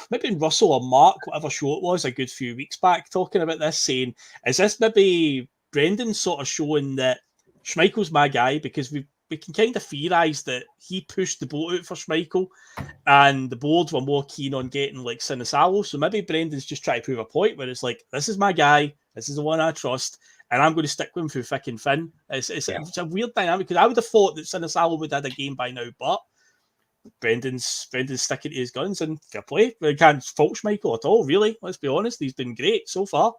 C: maybe Russell or Mark, whatever show it was, a good few weeks back, talking about this, saying, is this maybe Brendan sort of showing that Schmeichel's my guy, because we can kind of theorise that he pushed the boat out for Schmeichel and the board were more keen on getting like Sinisalo. So maybe Brendan's just trying to prove a point where it's like, this is my guy, this is the one I trust, and I'm going to stick with him through thick and thin. It's a weird dynamic, because I would have thought that Sinisalo would have had a game by now, but Brendan's sticking to his guns, and fair play. We can't fault Schmeichel at all, really. Let's be honest. He's been great so far.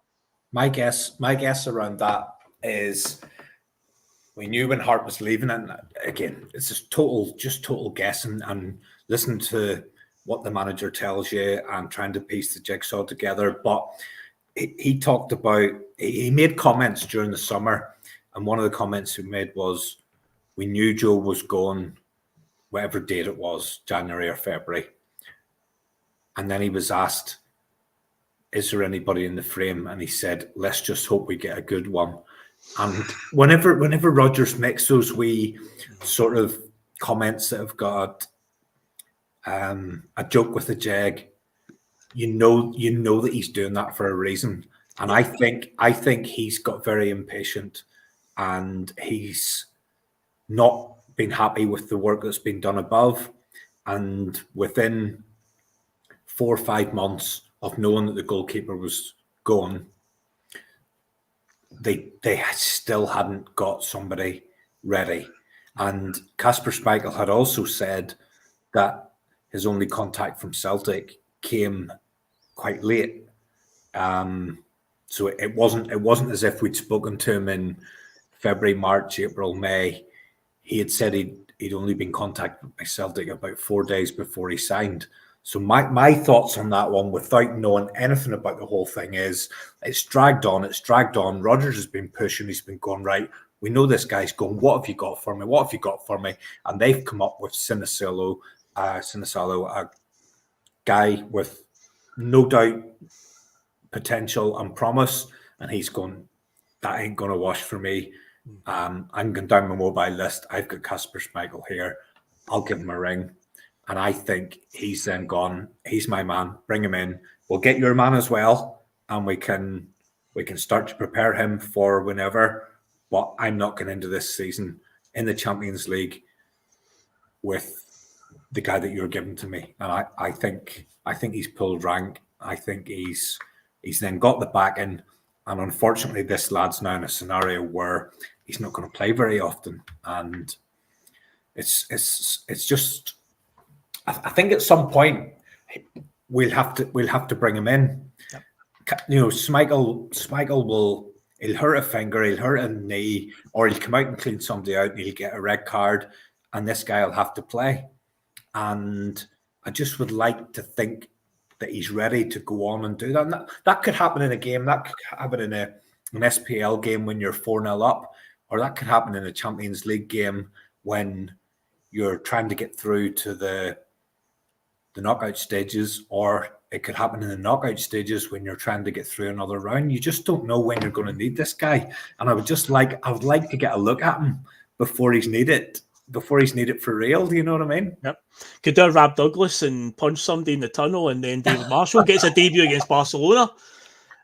B: My guess around that is we knew when Hart was leaving, and again, it's just total guessing and listening to what the manager tells you and trying to piece the jigsaw together. But he talked about, he made comments during the summer, and one of the comments he made was, we knew Joe was going whatever date it was, January or February. And then he was asked, is there anybody in the frame? And he said, let's just hope we get a good one. And whenever Rodgers makes those wee sort of comments that have got a joke with a jag, you know that he's doing that for a reason. And I think he's got very impatient, and he's not been happy with the work that's been done above. And within 4 or 5 months of knowing that the goalkeeper was gone, they still hadn't got somebody ready. And Kasper Schmeichel had also said that his only contact from Celtic came quite late. So it wasn't as if we'd spoken to him in February, March, April, May. He had said he'd only been contacted by Celtic about 4 days before he signed. So my thoughts on that one, without knowing anything about the whole thing, is it's dragged on. Rodgers has been pushing. He's been going, right, we know this guy's going, what have you got for me? What have you got for me? And they've come up with Sinisalo, a guy with no doubt potential and promise. And he's going, that ain't going to wash for me. I'm going down my mobile list. I've got Kasper Schmeichel here. I'll give him a ring. And I think he's then gone, he's my man, bring him in. We'll get your man as well, and we can start to prepare him for whenever. But I'm not going into this season in the Champions League with the guy that you're giving to me. And I think he's pulled rank. I think he's then got the backing. And unfortunately, this lad's now in a scenario where he's not going to play very often. And it's just, I think at some point we'll have to bring him in. Yep. You know, Schmeichel he'll hurt a finger, he'll hurt a knee, or he'll come out and clean somebody out and he'll get a red card, and this guy will have to play. And I just would like to think that he's ready to go on and do that. And that could happen in a game. That could happen in an SPL game when you're 4-0 up, or that could happen in a Champions League game when you're trying to get through to the knockout stages, or it could happen in the knockout stages when you're trying to get through another round. You just don't know when you're going to need this guy. And I would like to get a look at him before he's needed for real. Do you know what I mean? Yep.
C: Could do a Rab Douglas and punch somebody in the tunnel, and then David Marshall gets a debut against Barcelona.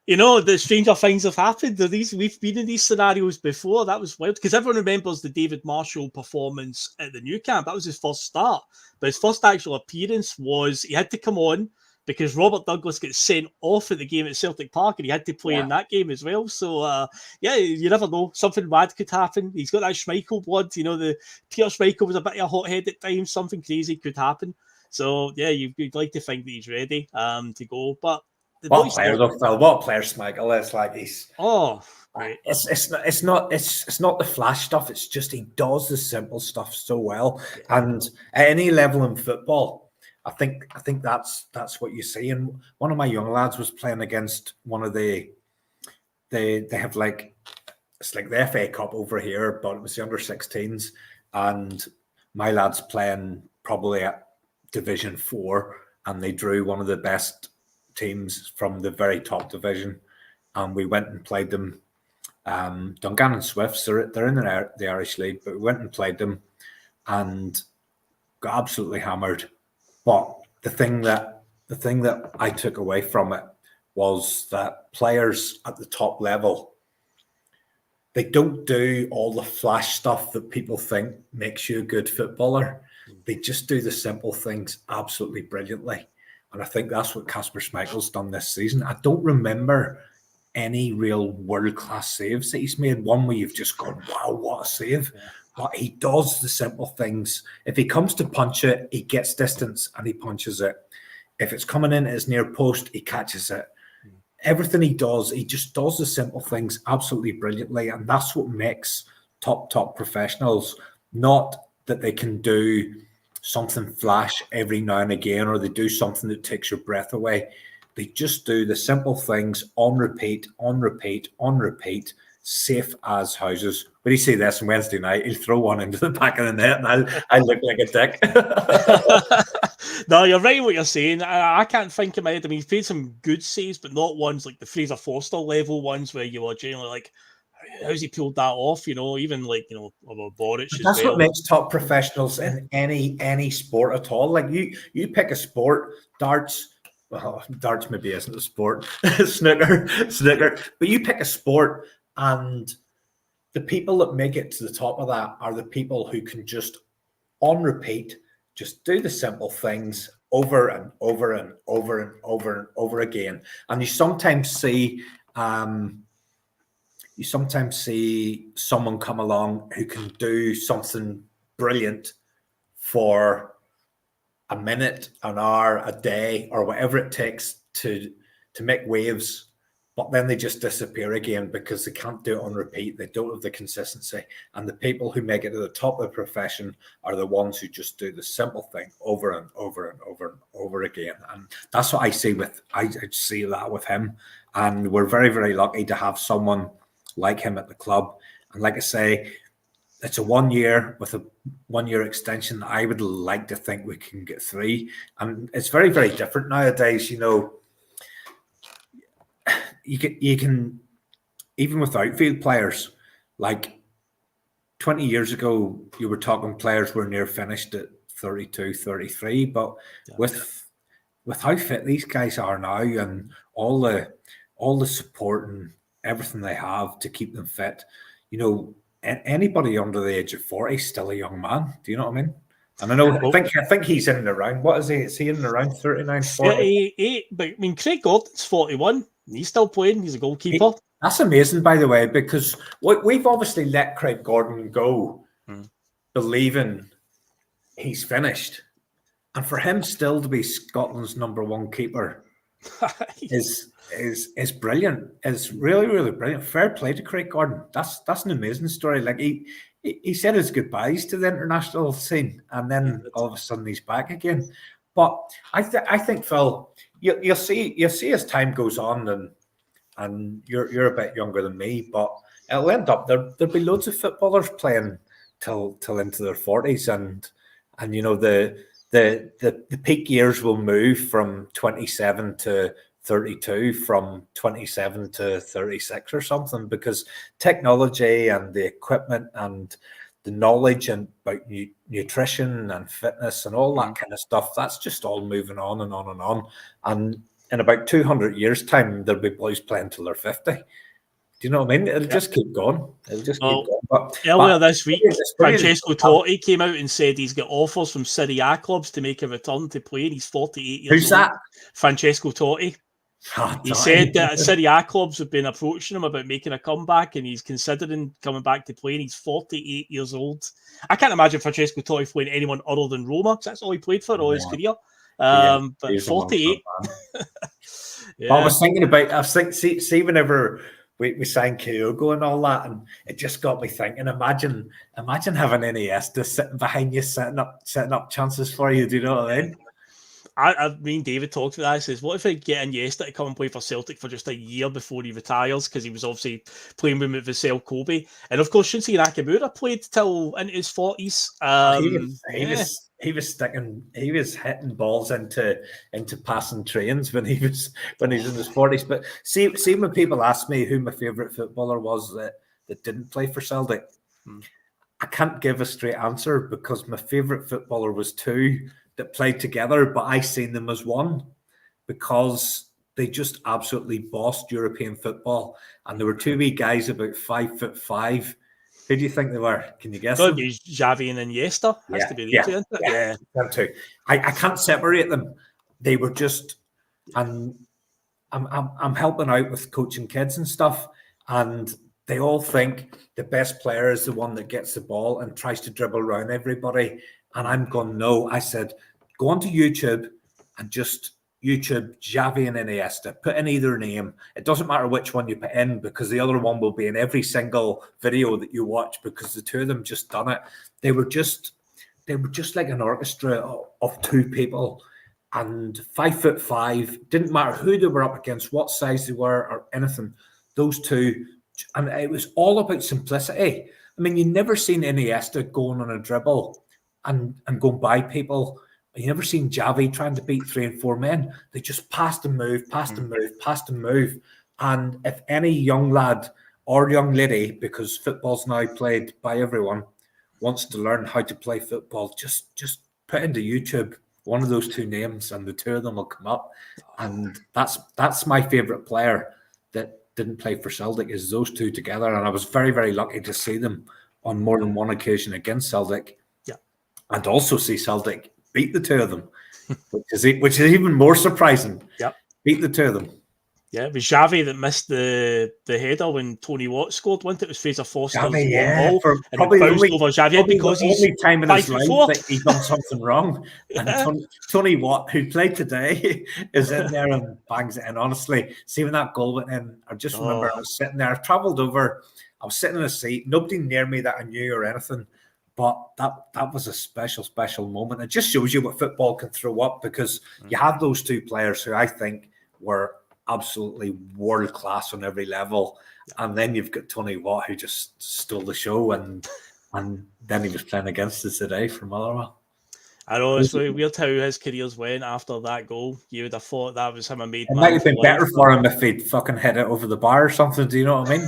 C: You know, the stranger things have happened. We've been in these scenarios before. That was wild, because everyone remembers the David Marshall performance at the new camp. That was his first start. But his first actual appearance was, he had to come on because Robert Douglas gets sent off at the game at Celtic Park, and he had to play in that game as well. So, you never know. Something bad could happen. He's got that Schmeichel blood. You know, the Peter Schmeichel was a bit of a hothead at times. Something crazy could happen. So, you'd like to think that he's ready to go. But
B: What player though, Phil? What player Schmeichel is like? He's
C: Right.
B: It's not the flash stuff. It's just he does the simple stuff so well.
C: Yeah.
B: And at any level in football, I think that's what you see. And one of my young lads was playing against one of they have like, it's like the FA Cup over here, but it was the under-16s, and my lad's playing probably at Division 4, and they drew one of the best teams from the very top division, and we went and played them. Dungannon Swifts, they're in the Irish League, but we went and played them and got absolutely hammered. But the thing that I took away from it was that players at the top level, they don't do all the flash stuff that people think makes you a good footballer. They just do the simple things absolutely brilliantly. And I think that's what Kasper Schmeichel's done this season. I don't remember any real world-class saves that he's made. One where you've just gone, wow, what a save. Yeah. But he does the simple things. If he comes to punch it, he gets distance and he punches it. If it's coming in at his near post, he catches it. Everything he just does the simple things absolutely brilliantly. And that's what makes top professionals. Not that they can do something flash every now and again, or they do something that takes your breath away. They just do the simple things on repeat, safe as houses. When you see this on Wednesday night, he'll throw one into the back of the net and I'll look like a dick.
C: No, you're right in what you're saying. I can't think in my head. I mean, he's made some good saves, but not ones like the Fraser Forster level ones where you were generally like, how's he pulled that off? You know, even like, you know, about Boric as well.
B: That's what makes top professionals in any sport at all. Like you pick a sport, darts. Well, darts maybe isn't a sport. snooker. But you pick a sport, and the people that make it to the top of that are the people who can just, on repeat, just do the simple things over and over and over and over and over again. And you sometimes see someone come along who can do something brilliant for a minute, an hour, a day, or whatever it takes to make waves, but then they just disappear again because they can't do it on repeat. They don't have the consistency. And the people who make it to the top of the profession are the ones who just do the simple thing over and over and over and over again. And that's what I see I see that with him. And we're very, very lucky to have someone like him at the club. And like I say, it's a 1 year with a 1 year extension. I would like to think we can get 3. And it's very, very different nowadays. You know, you can even with outfield players, like 20 years ago, you were talking players were near finished at 32, 33. But with how fit these guys are now and all the support and everything they have to keep them fit, you know, anybody under the age of 40 is still a young man. Do you know what I mean? And I think he's in and around. What is he? Is he in and around 39, 40?
C: 38, but I mean, Craig Gordon's 41. He's still playing. He's a goalkeeper.
B: That's amazing, by the way, because we've obviously let Craig Gordon go, believing he's finished. And for him still to be Scotland's #1 keeper is brilliant. It's really, really brilliant. Fair play to Craig Gordon. That's an amazing story. Like he said his goodbyes to the international scene, and then all of a sudden he's back again. But I think Phil, you'll see as time goes on, and you're a bit younger than me, but it'll end up there'll be loads of footballers playing till into their 40s, and you know the peak years will move from 27 to 32, from 27 to 36 or something, because technology and the equipment and the knowledge and about nutrition and fitness and all that kind of stuff, that's just all moving on and on and on. And in about 200 years' time, there'll be boys playing till they're 50. Do you know what I mean? It'll just keep going. It'll just keep going. But
C: earlier this week, Francesco Totti came out and said he's got offers from Serie A clubs to make a return to play, and he's 48 years old.
B: Who's that?
C: Francesco Totti. He said that Serie A clubs have been approaching him about making a comeback, and he's considering coming back to play, and he's 48 years old. I can't imagine Francesco Totti playing anyone other than Roma, because that's all he played for all his career. But 48.
B: But I was thinking about, see whenever we signed Kyogo and all that, and it just got me thinking, imagine having Iniesta sitting behind you, setting up chances for you. Do you know what I mean?
C: I mean, David talked about that. He says, what if I get Iniesta to come and play for Celtic for just a year before he retires? Because he was obviously playing with Vissel Kobe. And of course, Shinsuke Nakamura played till into his 40s.
B: He was hitting balls into passing trains when he was in his 40s. But see when people ask me who my favourite footballer was that didn't play for Celtic, I can't give a straight answer because my favourite footballer was two that played together, but I seen them as one because they just absolutely bossed European football. And there were two wee guys about 5'5". Who do you think they were? Can you guess them?
C: Xavi and Iniesta. Has to be the two, isn't it?
B: Yeah, them two. I can't separate them. They were just, and I'm helping out with coaching kids and stuff, and they all think the best player is the one that gets the ball and tries to dribble around everybody. And I'm going, no. I said, go onto YouTube and just YouTube Xavi and Iniesta. Put in either name. It doesn't matter which one you put in because the other one will be in every single video that you watch because the two of them just done it. They were just like an orchestra of two people, and 5'5". Didn't matter who they were up against, what size they were, or anything. Those two, and it was all about simplicity. I mean, you never seen Iniesta going on a dribble and going by people. You never seen Xavi trying to beat 3 and 4 men. They just passed and move. And if any young lad or young lady, because football's now played by everyone, wants to learn how to play football, just put into YouTube one of those two names and the two of them will come up. And that's my favourite player that didn't play for Celtic, is those two together. And I was very, very lucky to see them on more than one occasion against Celtic. And also see Celtic beat the two of them, which is even more surprising. Beat the two of them. Yeah,
C: it was Xavi that missed the header when Tony Watt scored. Wasn't it? It was Fraser Foster's
B: ball,
C: and probably it bounced over Xavi because he's
B: only time in his life that he's done something wrong. And Tony Watt, who played today, is in there and bangs it in. Honestly, see when that goal went in, I just remember I was sitting there. I travelled over. I was sitting in a seat. Nobody near me that I knew or anything. But that was a special moment. It just shows you what football can throw up because you have those two players who I think were absolutely world class on every level, and then you've got Tony Watt who just stole the show, and then he was playing against us today for Motherwell.
C: I know it's weird how his careers went after that goal. You would have thought that was him a made man.
B: It might have been better for him if he'd fucking hit it over the bar or something. Do you know what I mean?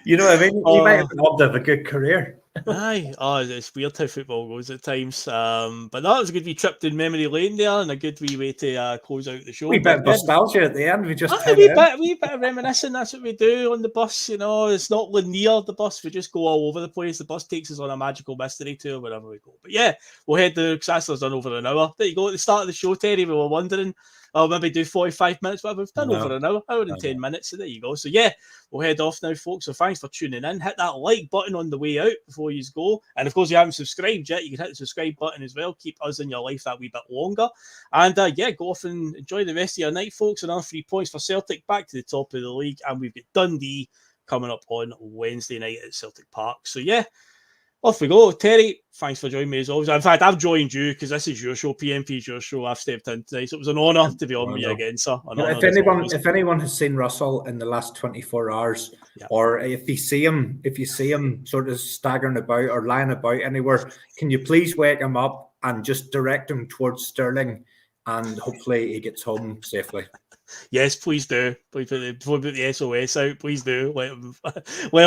B: You know what I mean? He might have had a good career.
C: Aye, it's weird how football goes at times. But that was a good wee trip down memory lane there, and a good wee way to close out the show.
B: We bit of Bustalgia at the end. We just
C: a wee bit of reminiscing. That's what we do on the bus. You know, it's not linear. The bus, we just go all over the place. The bus takes us on a magical mystery tour wherever we go. But yeah, we'll head to Sassler's done over an hour. There you go. At the start of the show, Terry, we were wondering. I'll maybe do 45 minutes, but we've done over an hour and 10 minutes. So there you go. So yeah, we'll head off now, folks. So thanks for tuning in. Hit that like button on the way out before you go. And of course, if you haven't subscribed yet, you can hit the subscribe button as well. Keep us in your life that wee bit longer. And yeah, go off and enjoy the rest of your night, folks. Another 3 points for Celtic, back to the top of the league. And we've got Dundee coming up on Wednesday night at Celtic Park. So yeah, off we go. Terry, thanks for joining me as always. In fact, I've joined you because this is your show. P.M.P.'s your show. I've stepped in today, so it was an honour to be on with you again, sir.
B: If anyone has seen Russell in the last 24 hours, or if you see him sort of staggering about or lying about anywhere, can you please wake him up and just direct him towards Stirling, and hopefully he gets home safely.
C: Yes, please do. Before we put the SOS out, please do. Let him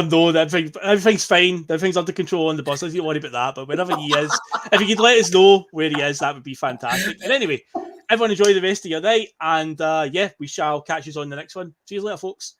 C: know that everything's fine. Everything's under control on the bus. I don't worry about that. But wherever he is, if you could let us know where he is, that would be fantastic. And anyway, everyone enjoy the rest of your night. And yeah, we shall catch you on the next one. See you later, folks.